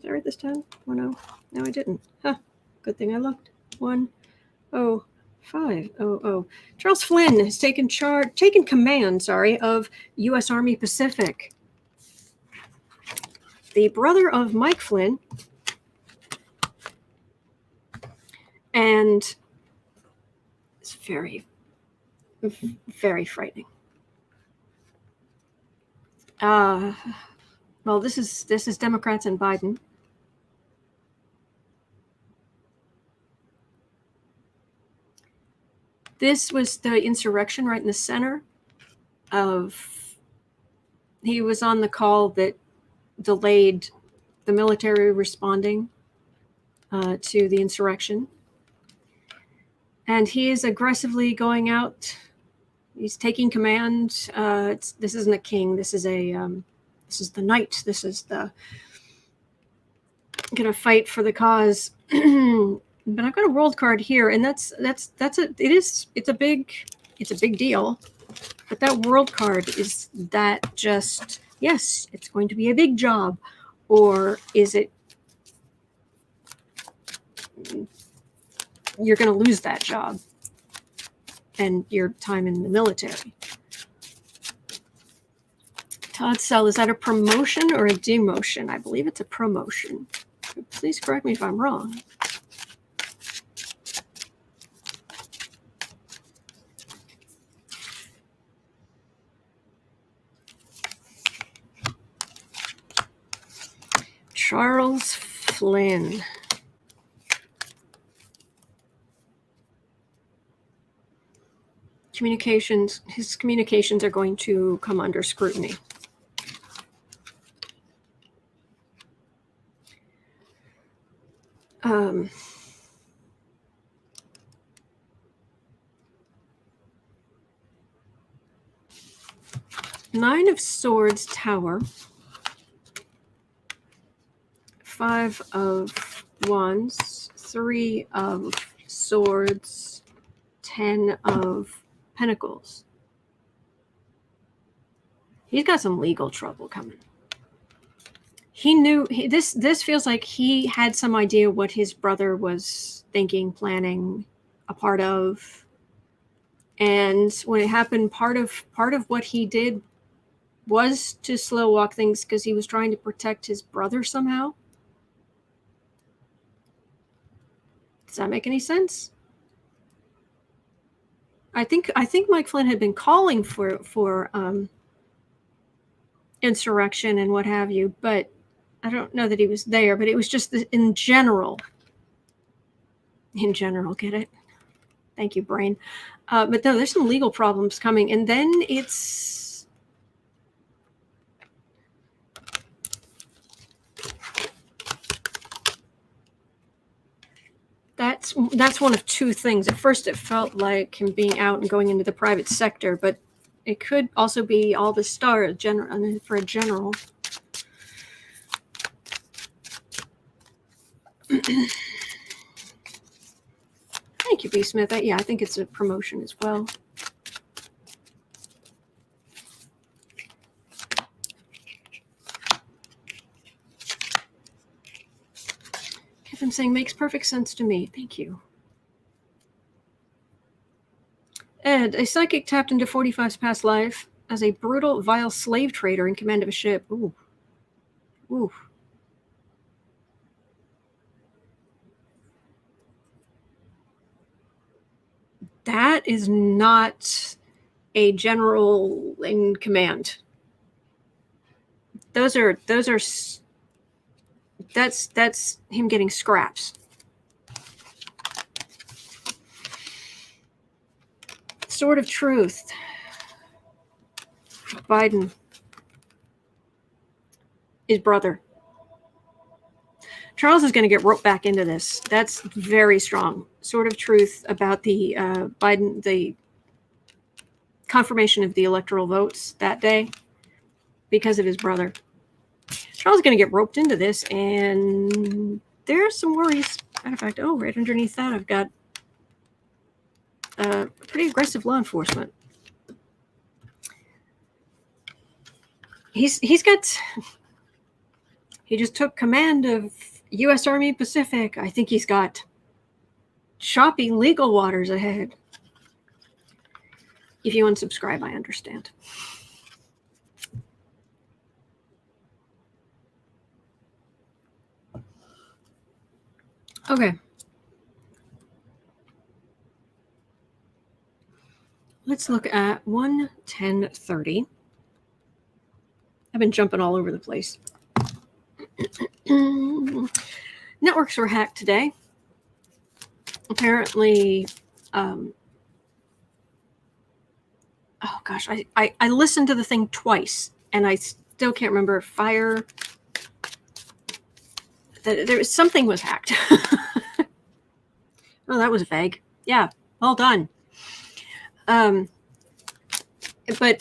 Did I write this down? 10. No, I didn't. Huh. Good thing I looked. 10500. Charles Flynn has taken command, of U.S. Army Pacific. The brother of Mike Flynn, and it's very, very frightening. Well, this is Democrats and Biden. This was the insurrection right in the center of. He was on the call that delayed the military responding to the insurrection. And he is aggressively going out. He's taking command. This isn't a king. This is the knight. This is the going to fight for the cause. But I've got a world card here, and it's a big deal. But that world card, is that just, yes, it's going to be a big job, or is it you're going to lose that job and your time in the military? Todd Sell, is that a promotion or a demotion? I believe it's a promotion. Please correct me if I'm wrong. Charles Flynn. His communications are going to come under scrutiny. Nine of Swords Tower. 5 of Wands, 3 of Swords, 10 of Pentacles. He's got some legal trouble coming. He knew this feels like he had some idea what his brother was thinking, planning, a part of. And when it happened, part of what he did was to slow walk things because he was trying to protect his brother somehow. Does that make any sense? I think Mike Flynn had been calling for insurrection and what have you, but I don't know that he was there. But it was just in general. In general, get it? Thank you, brain. But no, there's some legal problems coming, and then it's. That's one of two things. At first, it felt like him being out and going into the private sector, but it could also be all the stars for a general. Thank you, B. Smith. I think it's a promotion as well. Kevin saying makes perfect sense to me. Thank you. Ed, a psychic tapped into 45's past life as a brutal, vile slave trader in command of a ship. Ooh. Ooh. That is not a general in command. That's him getting scraps. Sword of Truth. Biden. His brother. Charles is going to get roped back into this. That's very strong. Sword of Truth about the Biden, the confirmation of the electoral votes that day because of his brother. Charles is going to get roped into this, and there are some worries. Matter of fact, right underneath that, I've got pretty aggressive law enforcement. He's got He just took command of U.S. Army Pacific. I think he's got choppy legal waters ahead. If you unsubscribe, I understand. Okay. Let's look at 1:10:30. I've been jumping all over the place. Networks were hacked today. Apparently, oh gosh, I listened to the thing twice, and I still can't remember. There was something was hacked. Oh, that was vague. Yeah, well done. But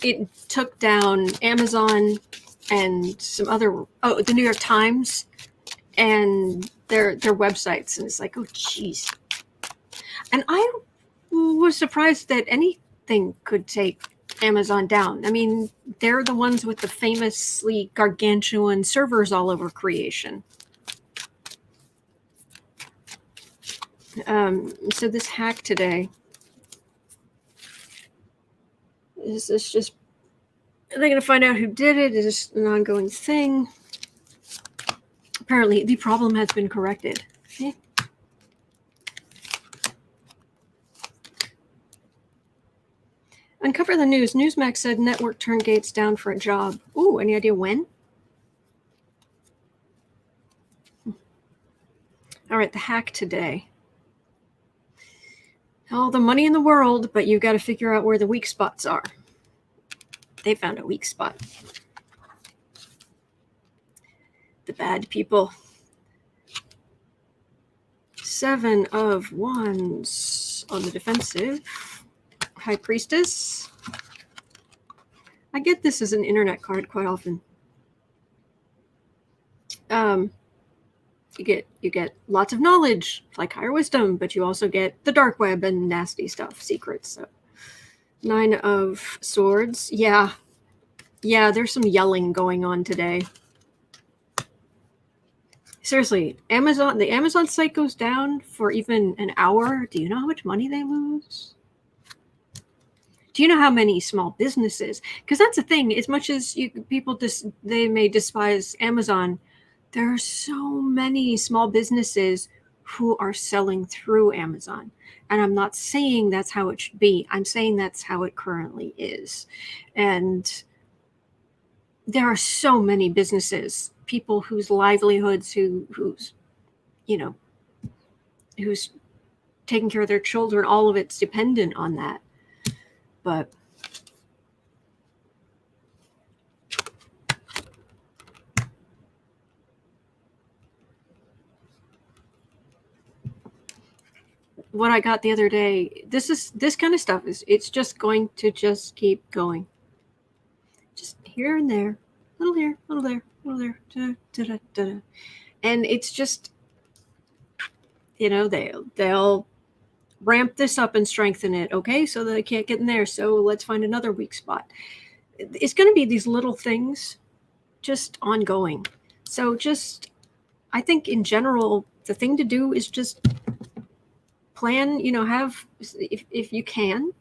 it took down Amazon and some other, the New York Times and their websites, and it's like, oh geez. And I was surprised that anything could take Amazon down. I mean, they're the ones with the famously gargantuan servers all over creation. So this hack today is this just, are they going to find out who did it? Is this an ongoing thing? Apparently, the problem has been corrected. Okay. Uncover the news. Newsmax said network turned Gates down for a job. Ooh, any idea when? All right, the hack today. All the money in the world, but you got to figure out where the weak spots are. They found a weak spot. The bad people. 7 of Wands on the defensive. High Priestess. I get this as an internet card quite often. You get lots of knowledge, like higher wisdom, but you also get the dark web and nasty stuff, secrets. So 9 of Swords. Yeah, there's some yelling going on today. Seriously, the Amazon site goes down for even an hour. Do you know how much money they lose? Do you know how many small businesses? Because that's the thing. As much as they may despise Amazon, there are so many small businesses who are selling through Amazon. And I'm not saying that's how it should be. I'm saying that's how it currently is. And there are so many businesses, people whose livelihoods, who's taking care of their children, all of it's dependent on that. But what I got the other day, this kind of stuff it's just going to just keep going. Just here and there, little here, little there, little there, da. And it's just, they'll ramp this up and strengthen it. Okay, so they can't get in there, so let's find another weak spot. It's going to be these little things just ongoing. So just, I think in general, the thing to do is just plan, have, if you can,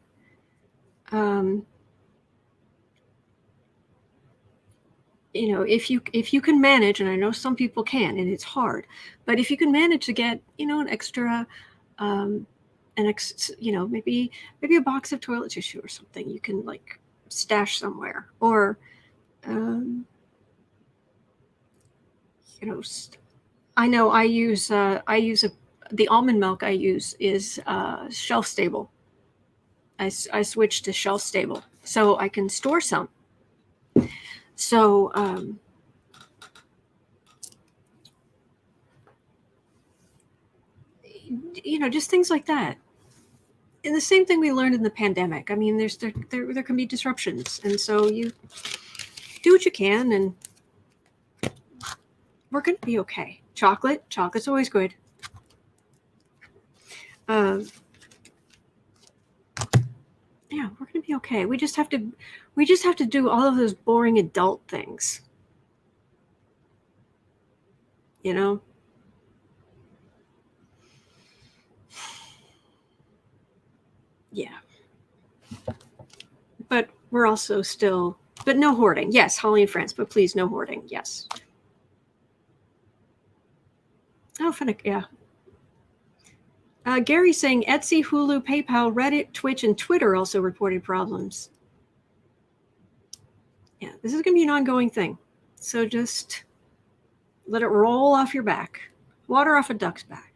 if you can manage, and I know some people can, and it's hard, but if you can manage to get, an extra, maybe a box of toilet tissue or something you can like stash somewhere, or, I know I use the almond milk I use is shelf stable. I switched to shelf stable so I can store some. So, just things like that. And the same thing we learned in the pandemic. I mean, there can be disruptions, and so you do what you can, and we're going to be okay. Chocolate's always good. Yeah, we're going to be okay. We just have to do all of those boring adult things. you know? Yeah. But we're also still, but no hoarding. Yes, Holly in France, but please no hoarding. Yes. Oh, Finnick, yeah. Gary saying Etsy, Hulu, PayPal, Reddit, Twitch, and Twitter also reported problems. Yeah, this is going to be an ongoing thing. So just let it roll off your back. Water off a duck's back.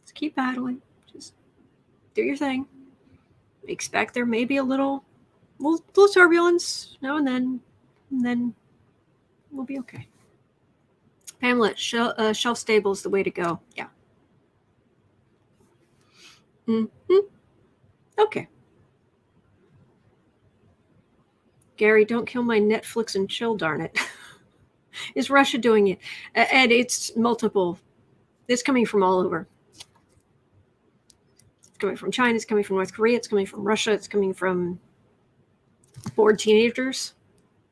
Just keep battling. Just do your thing. Expect there may be a little turbulence now and then we'll be okay. Pamela, shelf stable is the way to go. Yeah. Mm-hmm. Okay. Gary, don't kill my Netflix and chill, darn it. Is Russia doing it? And it's multiple. It's coming from all over. It's coming from China. It's coming from North Korea. It's coming from Russia. It's coming from bored teenagers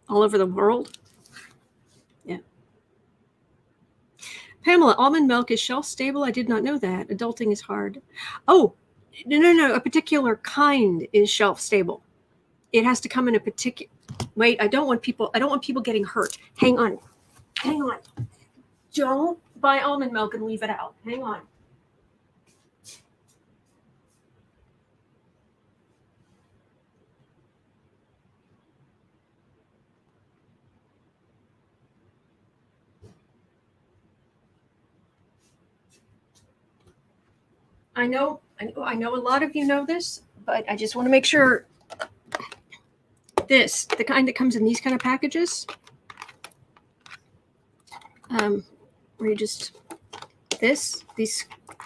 all over the world. Yeah. Pamela, almond milk is shelf stable. I did not know that. Adulting is hard. Oh, no. A particular kind is shelf stable. It has to come in a particular. Wait, I don't want people getting hurt. Hang on. Don't buy almond milk and leave it out. Hang on. I know a lot of you know this, but I just want to make sure the kind that comes in these kind of packages, where you just these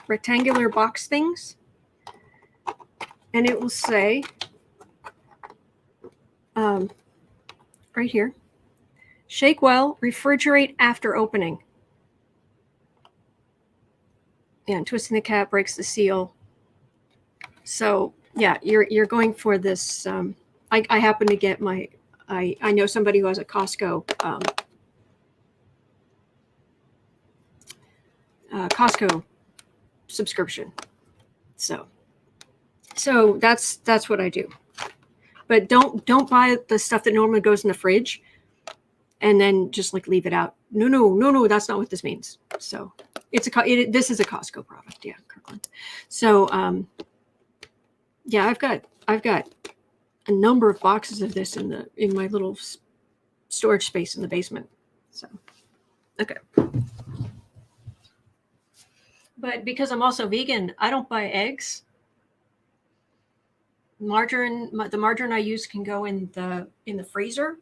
rectangular box things, and it will say right here, shake well, refrigerate after opening. And twisting the cap breaks the seal. So yeah, you're going for this. I happen to get I know somebody who has a Costco subscription. So that's what I do. But don't buy the stuff that normally goes in the fridge and then just like leave it out. No, that's not what this means. So this is a Costco product. Yeah, Kirkland. So yeah, I've got a number of boxes of this in my little storage space in the basement. So okay. But because I'm also vegan, I don't buy eggs. Margarine, the margarine I use can go in the freezer.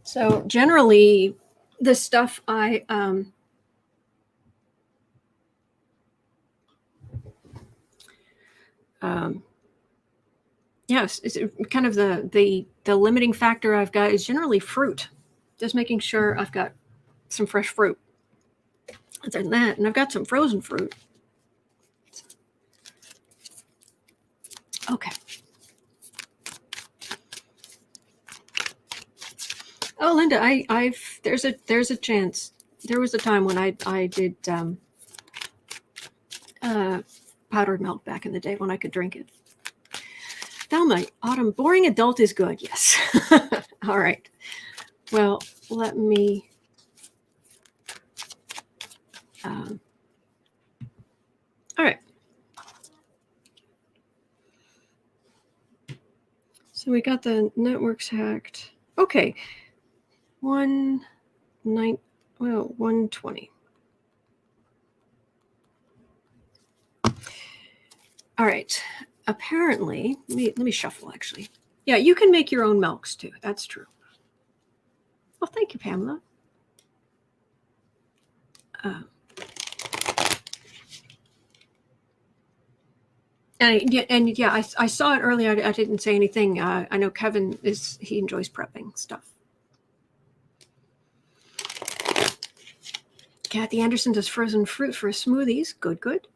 So generally, the stuff yes, it's kind of the limiting factor I've got is generally fruit. Just making sure I've got some fresh fruit. Other than that, and I've got some frozen fruit. Okay. Oh, Linda, there's a chance. There was a time when I did powdered milk back in the day when I could drink it. Thelma, Autumn, boring adult is good. Yes. All right. Well, let me. All right. So we got the networks hacked. Okay. 120. All right. Apparently, let me shuffle actually. Yeah, you can make your own milks too. That's true. Well, thank you, Pamela. I saw it earlier. I didn't say anything. I know Kevin he enjoys prepping stuff. Kathy Anderson does frozen fruit for smoothies. Good, good.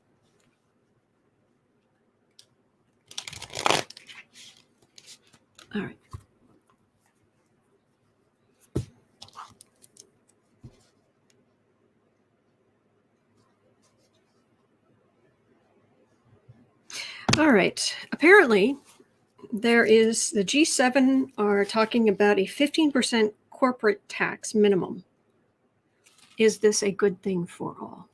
All right. All right. Apparently, there is the G7 are talking about a 15% corporate tax minimum. Is this a good thing for all?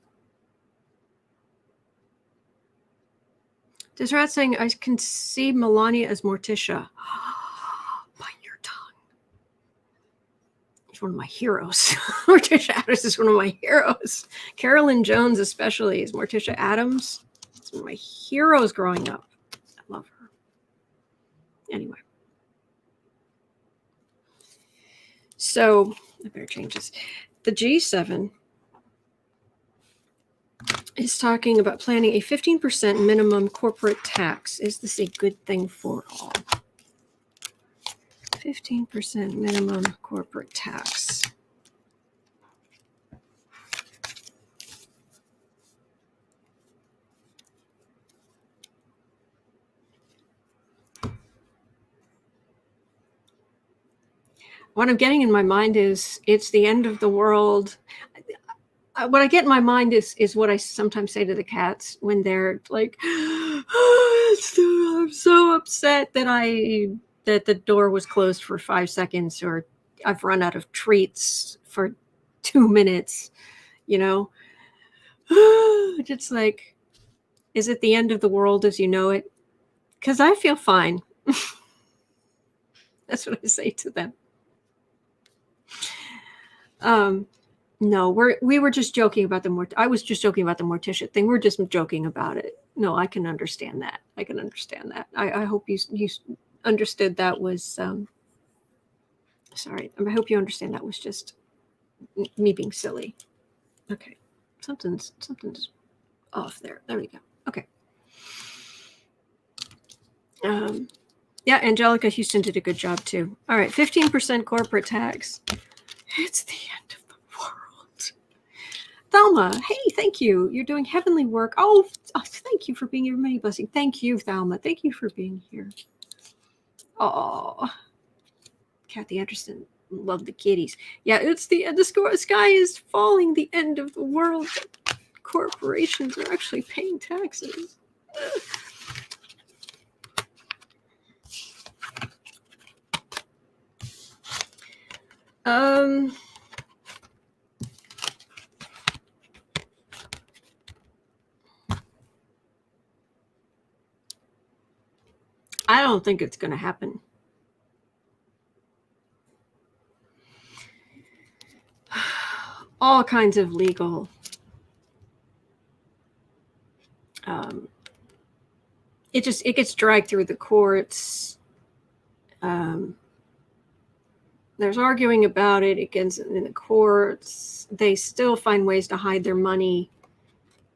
Desrat saying, I can see Melania as Morticia. Bite your tongue. She's one of my heroes. Morticia Adams is one of my heroes. Carolyn Jones especially is Morticia Adams. It's one of my heroes growing up. I love her. Anyway. So, I better change this. The G7 is talking about planning a 15% minimum corporate tax. Is this a good thing for all? 15% minimum corporate tax. What I'm getting in my mind is it's the end of the world. What I get in my mind is what I sometimes say to the cats when they're like, I'm so upset that the door was closed for 5 seconds, or I've run out of treats for 2 minutes, you know. It's like, is it the end of the world as you know it? Because I feel fine. That's what I say to them. No, we were just joking about I was just joking about the Morticia thing. We're just joking about it. No, I can understand that. I can understand that. I hope you understood that was sorry. I hope you understand that was just me being silly. Okay. Something's off there. There we go. Okay. Yeah, Angelica Houston did a good job too. All right, 15% corporate tax. It's the end of the world. Thelma, hey, thank you. You're doing heavenly work. Oh, thank you for being here. Many blessing. Thank you, Thelma. Thank you for being here. Oh, Kathy Anderson, love the kitties. Yeah, it's the sky is falling. The end of the world. Corporations are actually paying taxes. I don't think it's going to happen. All kinds of legal. It gets dragged through the courts. There's arguing about it. It gets in the courts. They still find ways to hide their money.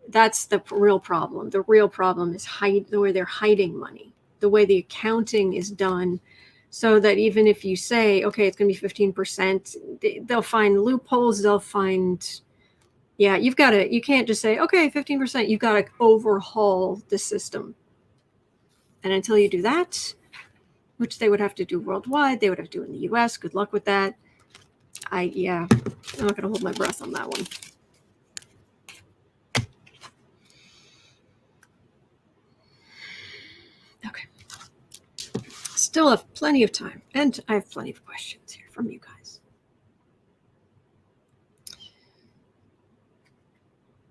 That's the real problem. The real problem is the way they're hiding money, the way the accounting is done, so that even if you say, okay, it's going to be 15%, they'll find loopholes. They'll find, yeah, you can't just say, okay, 15%. You've got to overhaul the system. And until you do that, which they would have to do worldwide, they would have to do in the US. Good luck with that. I'm not going to hold my breath on that one. Okay. Still have plenty of time, and I have plenty of questions here from you guys.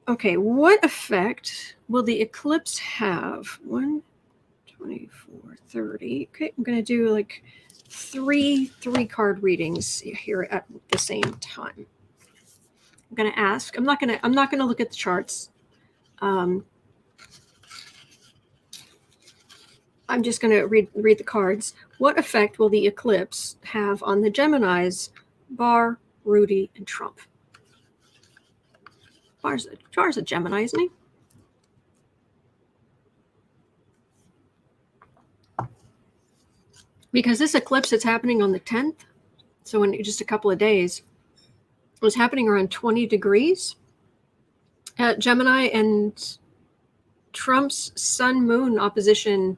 Okay, what effect will the eclipse have? 1, 24, 30. Okay, I'm going to do like three card readings here at the same time. I'm going to ask. I'm not going to look at the charts. I'm just going to read the cards. What effect will the eclipse have on the Geminis, Barr, Rudy, and Trump? Barr's a Gemini, isn't he? because this eclipse is happening on the 10th, so in just a couple of days, it was happening around 20 degrees at Gemini, and Trump's sun-moon opposition,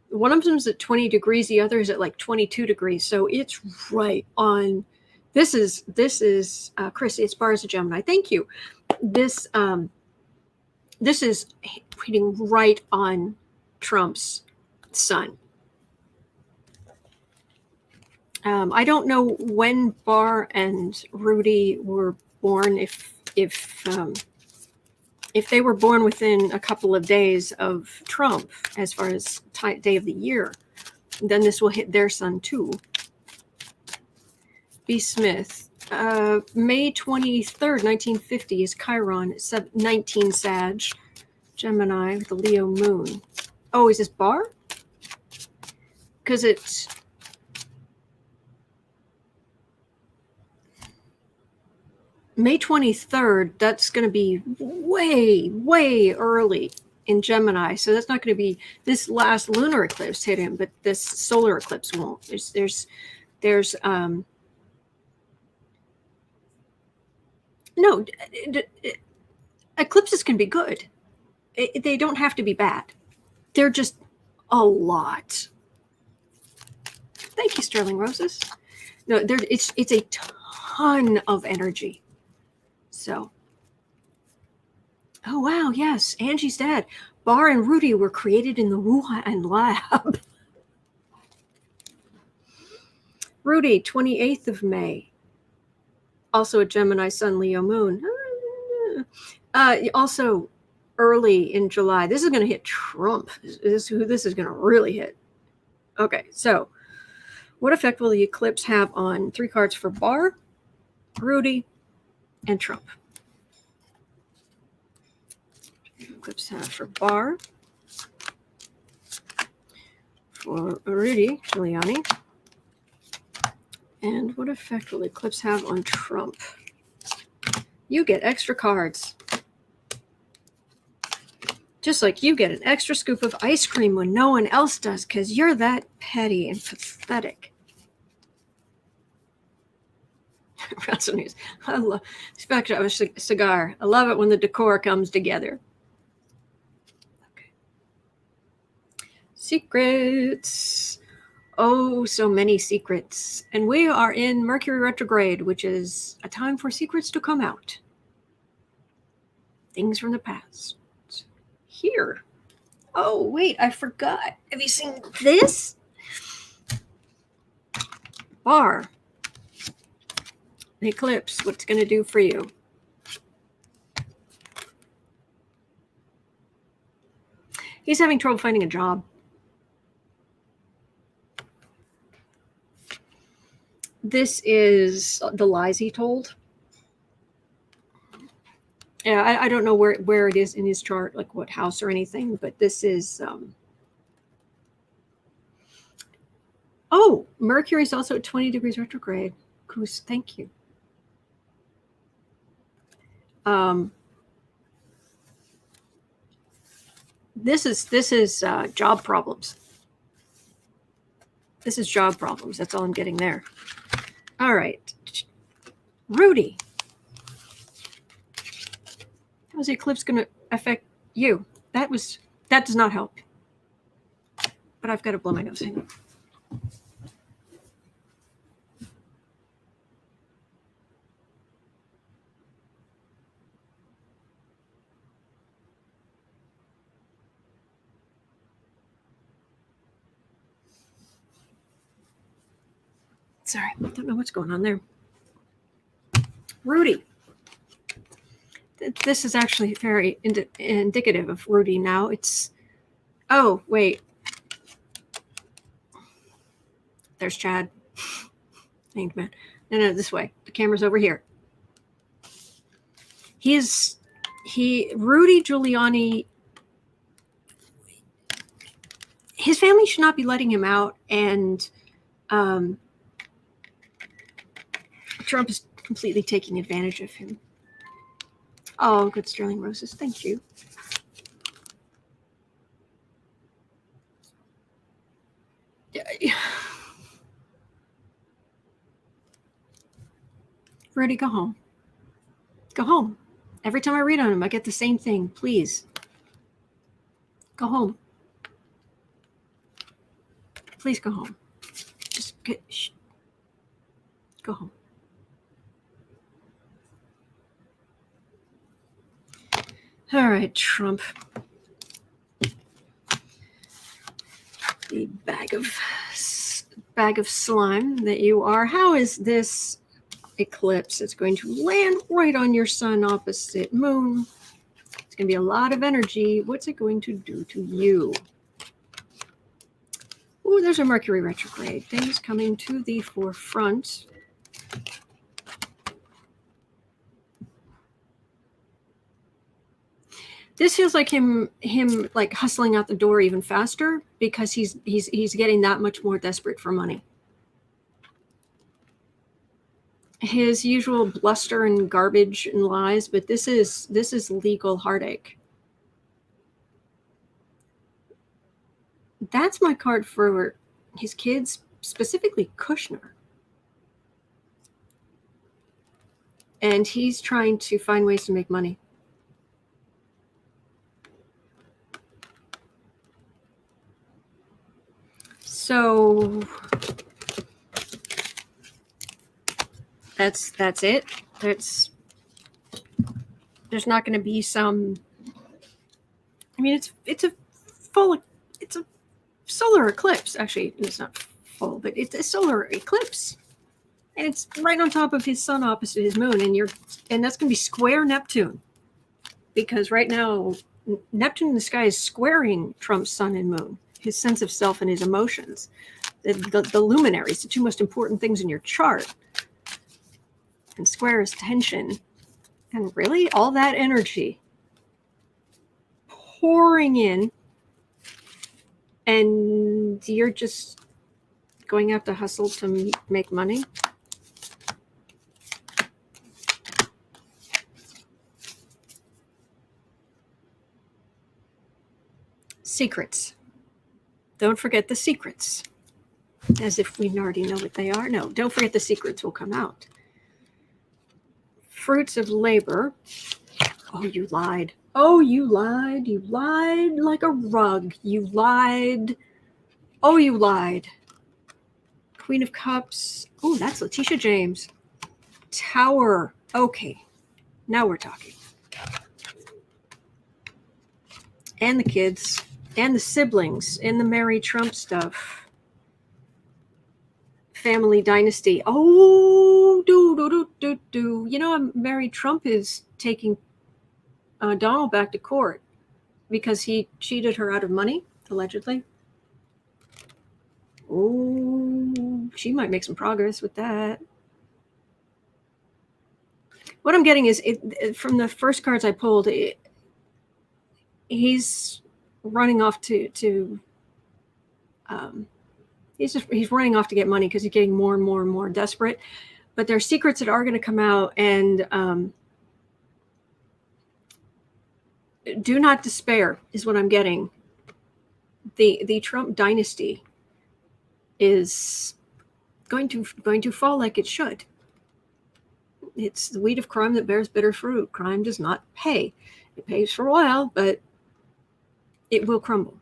one of them is at 20 degrees, the other is at like 22 degrees, so it's right on. This is Chris, it's Barr as a Gemini. Thank you. This is hitting right on Trump's sun. I don't know when Barr and Rudy were born. If they were born within a couple of days of Trump, as far as day of the year, then this will hit their sun too. B. Smith, May 23rd, 1950 is Chiron, 19 Sag, Gemini with the Leo moon. Oh, is this Barr? Because it's May 23rd, that's going to be way, way early in Gemini. So that's not going to be this last lunar eclipse hit him, but this solar eclipse won't. There's no, eclipses can be good. They don't have to be bad. They're just a lot. Thank you, Sterling Roses. No, it's a ton of energy. So, oh wow, yes, Angie's dad. Barr and Rudy were created in the Wuhan lab. Rudy, 28th of May. Also a Gemini Sun, Leo moon. Also early in July. This is going to hit Trump. This is who this is going to really hit. Okay, so what effect will the eclipse have on 3 cards for Barr, Rudy, and Trump? Eclipse have for Barr, for Rudy Giuliani, and what effect will the eclipse have on Trump? You get extra cards. Just like you get an extra scoop of ice cream when no one else does, because you're that petty and pathetic. That's news. I love spectre of a cigar. I love it when the decor comes together. Okay. Secrets. Oh, so many secrets. And we are in Mercury retrograde, which is a time for secrets to come out. Things from the past. Here. Oh, wait, I forgot. Have you seen this? Barr. The eclipse, what's going to do for you? He's having trouble finding a job. This is the lies he told. Yeah, I don't know where it is in his chart, like what house or anything, but this is... Oh, Mercury is also at 20 degrees retrograde. Goose, thank you. This is job problems. This is job problems. That's all I'm getting there. All right. Rudy. How's the eclipse going to affect you? That does not help. But I've got to blow my nose. Hang on. Sorry, I don't know what's going on there. Rudy. This is actually very indicative of Rudy now. It's, oh, wait. There's Chad. Thank man. No, this way. The camera's over here. Rudy Giuliani, his family should not be letting him out, and Trump is completely taking advantage of him. Oh, good Sterling Roses. Thank you. Rudy, go home. Go home. Every time I read on him, I get the same thing. Please. Go home. Please go home. Just go home. All right, Trump. The bag of slime that you are. How is this eclipse? It's going to land right on your sun opposite moon. It's going to be a lot of energy. What's it going to do to you? Oh, there's a Mercury retrograde. Things coming to the forefront. This feels like him like hustling out the door even faster because he's getting that much more desperate for money. His usual bluster and garbage and lies, but this is legal heartache. That's my card for his kids, specifically Kushner. And he's trying to find ways to make money. So that's it. There's not going to be some. I mean, it's a solar eclipse. Actually, it's not full, but it's a solar eclipse, and it's right on top of his sun opposite his moon, and that's going to be square Neptune, because right now Neptune in the sky is squaring Trump's sun and moon. His sense of self and his emotions, the luminaries, the two most important things in your chart. And square is tension. And really, all that energy pouring in, and you're just going to have to hustle to make money. Secrets. Don't forget the secrets. As if we already know what they are. No, don't forget the secrets will come out. Fruits of labor. Oh, you lied. Oh, you lied. You lied like a rug. You lied. Oh, you lied. Queen of Cups. Oh, that's Letitia James. Tower. Okay. Now we're talking. And the kids. And the siblings. And the Mary Trump stuff. Family dynasty. Oh, do. You know, Mary Trump is taking Donald back to court because he cheated her out of money, allegedly. Oh, she might make some progress with that. What I'm getting is, from the first cards I pulled, he's running off to he's running off to get money because he's getting more and more and more desperate. But there are secrets that are going to come out, and do not despair is what I'm getting. The Trump dynasty is going to fall like it should. It's the weed of crime that bears bitter fruit. Crime does not pay. It pays for a while, but it will crumble.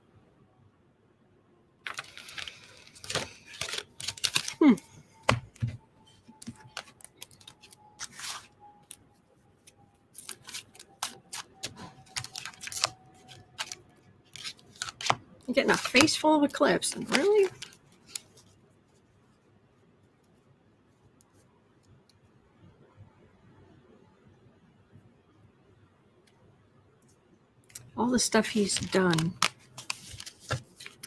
I'm getting a face full of eclipse. And really? All the stuff he's done.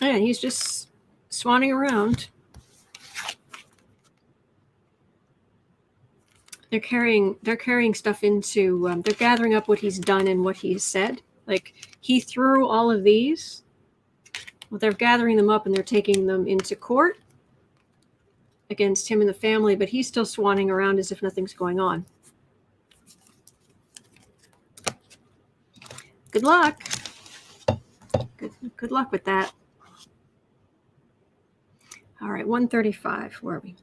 Yeah, he's just swanning around. They're carrying stuff into, they're gathering up what he's done and what he's said. Like, he threw all of these. Well, they're gathering them up and they're taking them into court against him and the family, but he's still swanning around as if nothing's going on. Good luck. Good luck with that. All right, 135. Where are we?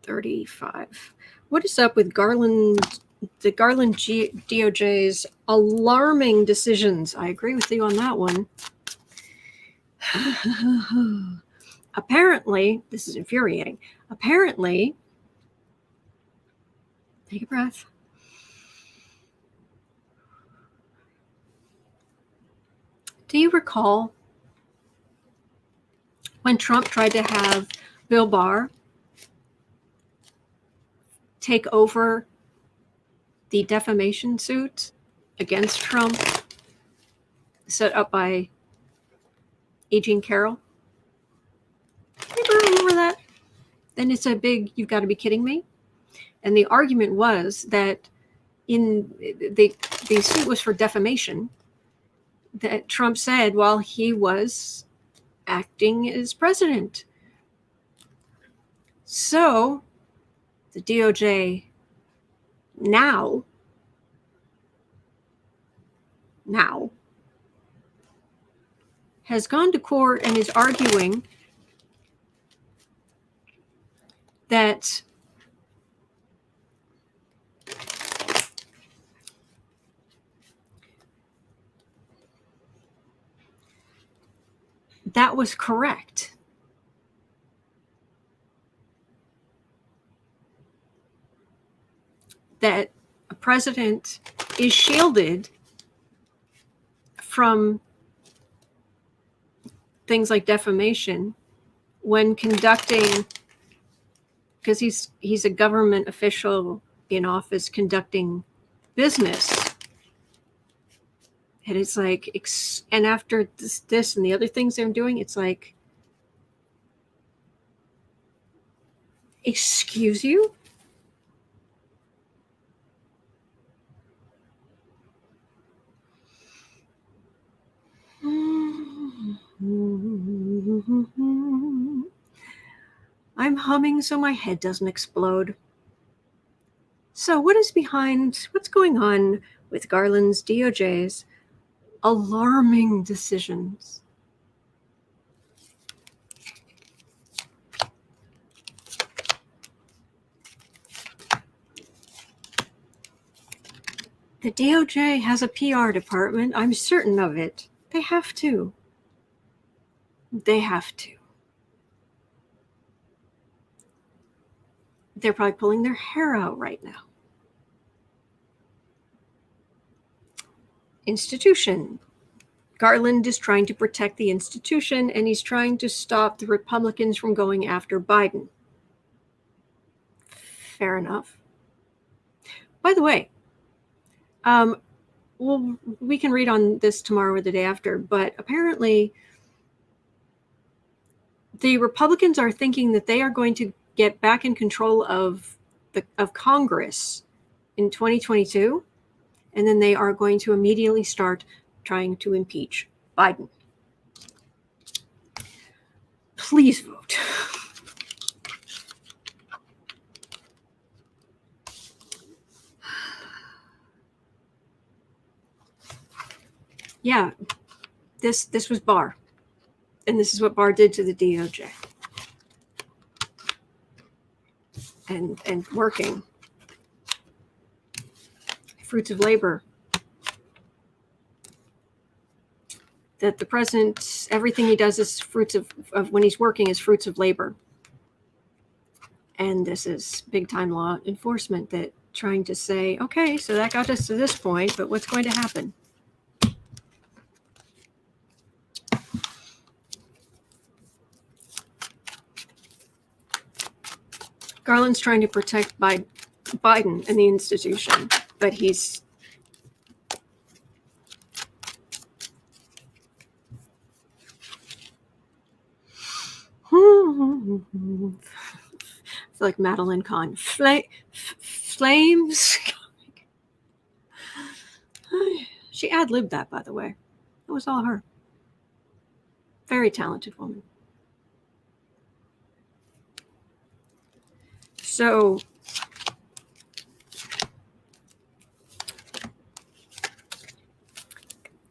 35. What is up with the Garland DOJ's alarming decisions? I agree with you on that one. Apparently, this is infuriating. Apparently, take a breath. Do you recall when Trump tried to have Bill Barr take over the defamation suit against Trump set up by E. Jean Carroll? Anybody remember that? Then it's a big, you've got to be kidding me. And the argument was that in the suit was for defamation, that Trump said while he was acting as president. So the DOJ now has gone to court and is arguing that that was correct. That a president is shielded from things like defamation when conducting, because he's a government official in office conducting business. And it's like, and after this and the other things they're doing, it's like, excuse you? I'm humming so my head doesn't explode. So what's going on with Garland's DOJ's alarming decisions? The DOJ has a PR department. I'm certain of it. They have to. They have to. They're probably pulling their hair out right now. Institution. Garland is trying to protect the institution, and he's trying to stop the Republicans from going after Biden. Fair enough. By the way, well, we can read on this tomorrow or the day after, but apparently the Republicans are thinking that they are going to get back in control of Congress in 2022, and then they are going to immediately start trying to impeach Biden. Please vote. Yeah, this was Barr, and this is what Barr did to the DOJ. And working. Fruits of labor. That the president, everything he does is fruits of when he's working is fruits of labor. And this is big time law enforcement that trying to say, okay, so that got us to this point, but what's going to happen? Garland's trying to protect Biden and the institution, but he's it's like Madeline Kahn. Flames. She ad-libbed that, by the way. It was all her. Very talented woman. So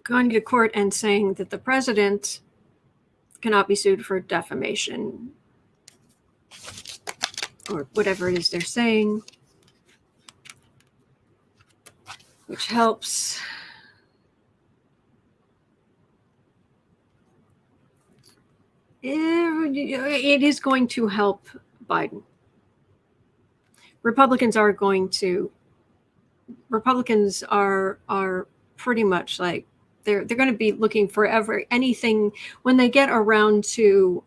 going to court and saying that the president cannot be sued for defamation. or whatever it is they're saying, which helps. It is going to help Biden. Republicans are pretty much like they're going to be looking for anything when they get around to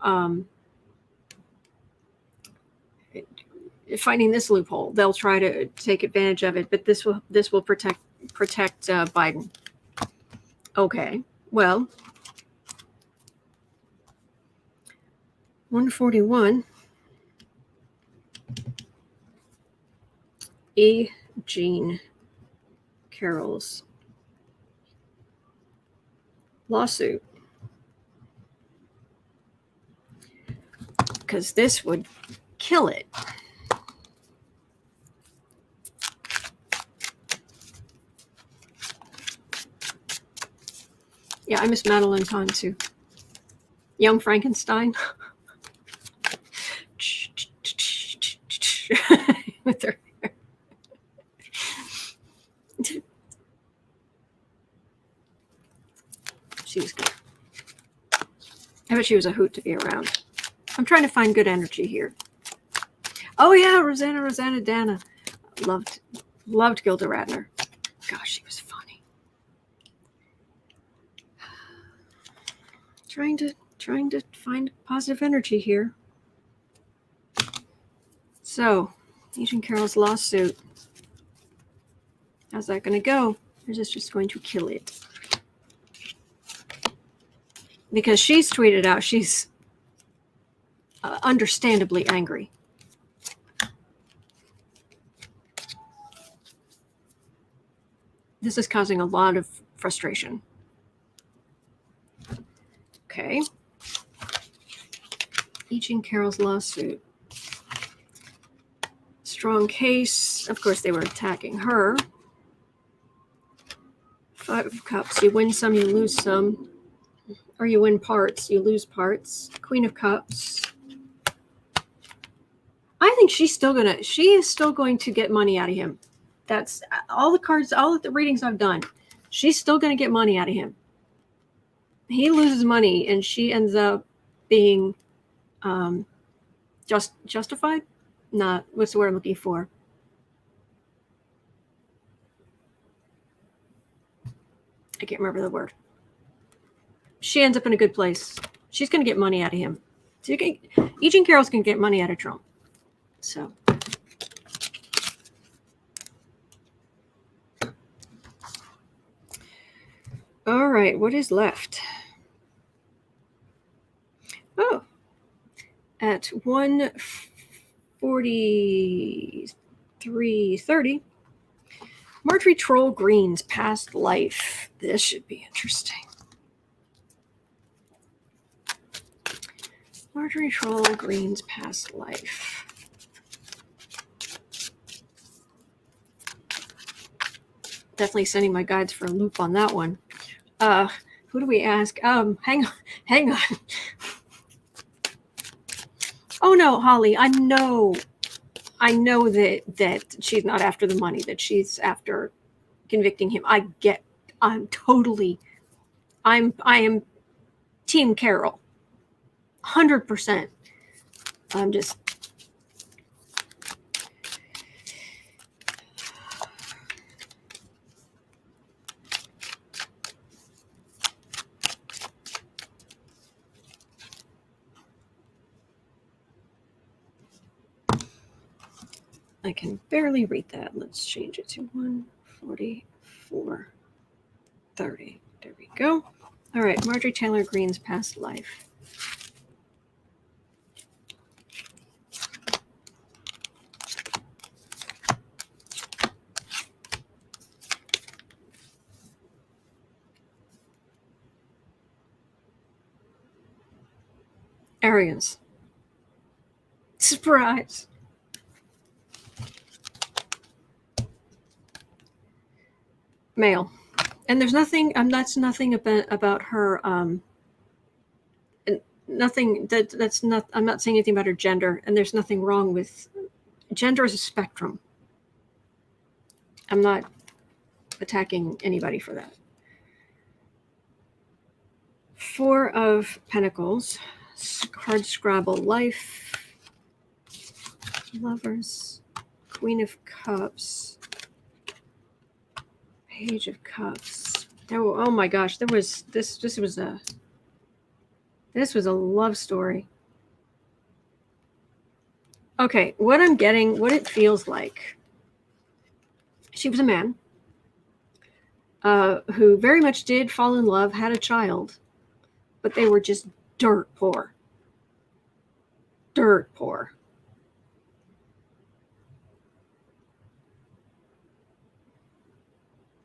finding this loophole. They'll try to take advantage of it, but this will protect Biden. Okay, well, 141. Jean Carroll's lawsuit, because this would kill it. Yeah, I miss Madeline Kahn too. Young Frankenstein. With her hair. She was good. I bet she was a hoot to be around. I'm trying to find good energy here. Oh yeah, Rosanna Dana. Loved Gilda Radner. Gosh, she was funny. Trying to find positive energy here. So, Agent Carroll's lawsuit. How's that going to go? Or is this just going to kill it? Because she's tweeted out she's understandably angry. This is causing a lot of frustration. Okay. Agent Carroll's lawsuit. Strong case. Of course, they were attacking her. 5 of Cups. You win some, you lose some. Or you win parts, you lose parts. Queen of Cups. I think she is still going to get money out of him. That's all the cards, all of the readings I've done. She's still going to get money out of him. He loses money and she ends up being justified? Not, what's the word I'm looking for? I can't remember the word. She ends up in a good place. She's going to get money out of him. So Agent Carroll's going to get money out of Trump. So. All right, what is left? Oh, at 1:43:30, Marjorie Troll Greene's past life. This should be interesting. Marjorie Troll Greene's past life. Definitely sending my guides for a loop on that one. Who do we ask? Hang on. Oh no, Holly, I know that she's not after the money, that she's after convicting him. I am Team Carroll. 100%. I'm just I can barely read that. Let's change it to 1:44:30. There we go. All right, Marjorie Taylor Greene's past life. Arians. Surprise. Male. And there's nothing, that's nothing about her, nothing, that's not, I'm not saying anything about her gender, and there's nothing wrong with Gender is a spectrum. I'm not attacking anybody for that. Four of Pentacles, card scrabble, life, Lovers, Queen of Cups, Page of Cups. Oh my gosh, there was this was a love story. Okay, what I'm getting, what it feels like. She was a man who very much did fall in love, had a child, but they were just dirt poor. Dirt poor.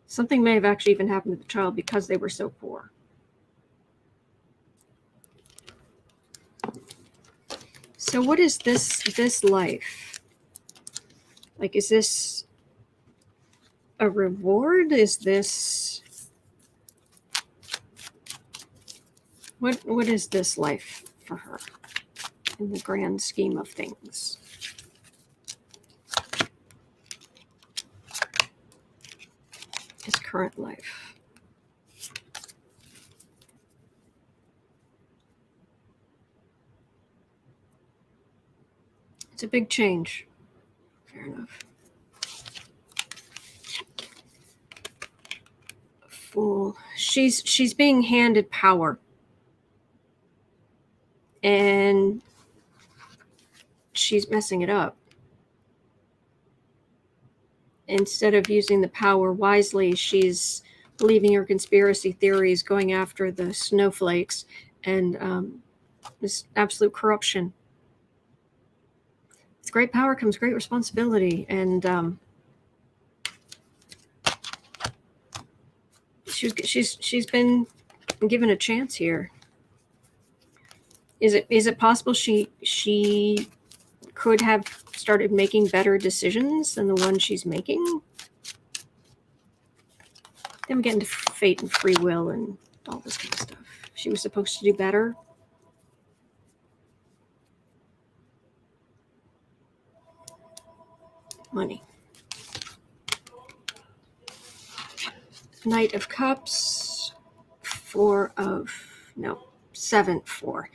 Something may have actually even happened to the child because they were so poor. So what is this life? Like, is this a reward? Is this what is this life for her in the grand scheme of things? His current life. It's a big change. Fair enough. Fool. She's being handed power. And she's messing it up. Instead of using the power wisely, she's believing her conspiracy theories, going after the snowflakes, and this absolute corruption. With great power comes great responsibility, and she's been given a chance here. Is it possible she could have started making better decisions than the one she's making? Then we get into fate and free will and all this kind of stuff. She was supposed to do better. Money. Knight of Cups. Seven, four.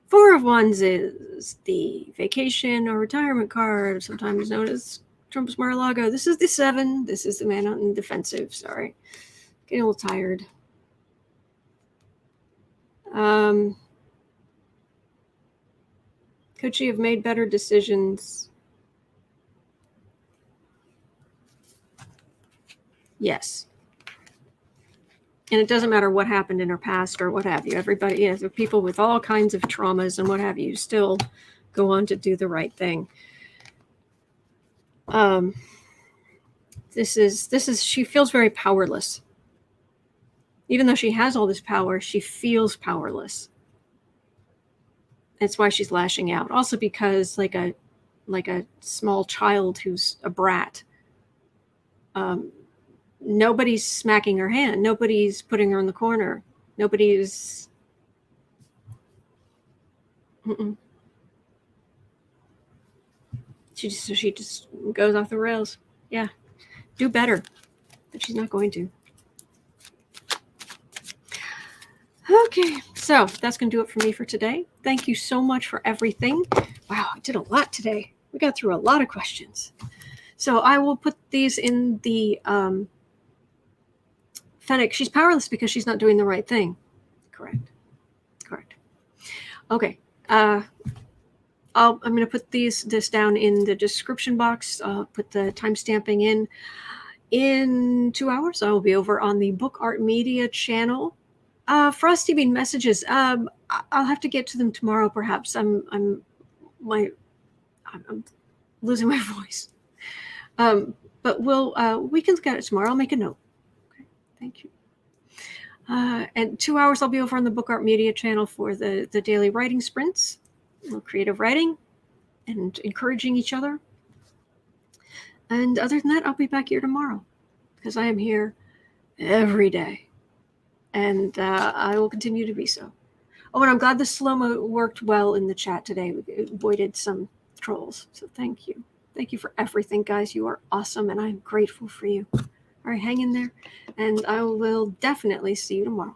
Four of Wands is the vacation or retirement card, sometimes known as Trump's Mar-a-Lago. This is the 7. This is the man on the defensive. Sorry. Getting a little tired. Could she have made better decisions? Yes. And it doesn't matter what happened in her past or what have you. Everybody, people with all kinds of traumas and what have you still go on to do the right thing. This is she feels very powerless. Even though she has all this power, she feels powerless. That's why she's lashing out. Also because like a small child who's a brat, nobody's smacking her hand. Nobody's putting her in the corner. Nobody's. She just goes off the rails. Yeah, do better, but she's not going to. Okay, so that's going to do it for me for today. Thank you so much for everything. Wow, I did a lot today. We got through a lot of questions. So I will put these in the Fennec. She's powerless because she's not doing the right thing. Correct. Okay. I'm going to put this down in the description box. Put the timestamping in. In 2 hours, I will be over on the Book Art Media channel. Frosty Bean messages. I'll have to get to them tomorrow, perhaps. I'm losing my voice. But we can look at it tomorrow. I'll make a note. Okay, thank you. And 2 hours, I'll be over on the Book Art Media channel for the daily writing sprints, creative writing, and encouraging each other. And other than that, I'll be back here tomorrow because I am here every day. And I will continue to be so. Oh, and I'm glad the slow-mo worked well in the chat today. We avoided some trolls. So thank you. Thank you for everything, guys. You are awesome, and I'm grateful for you. All right, hang in there, and I will definitely see you tomorrow.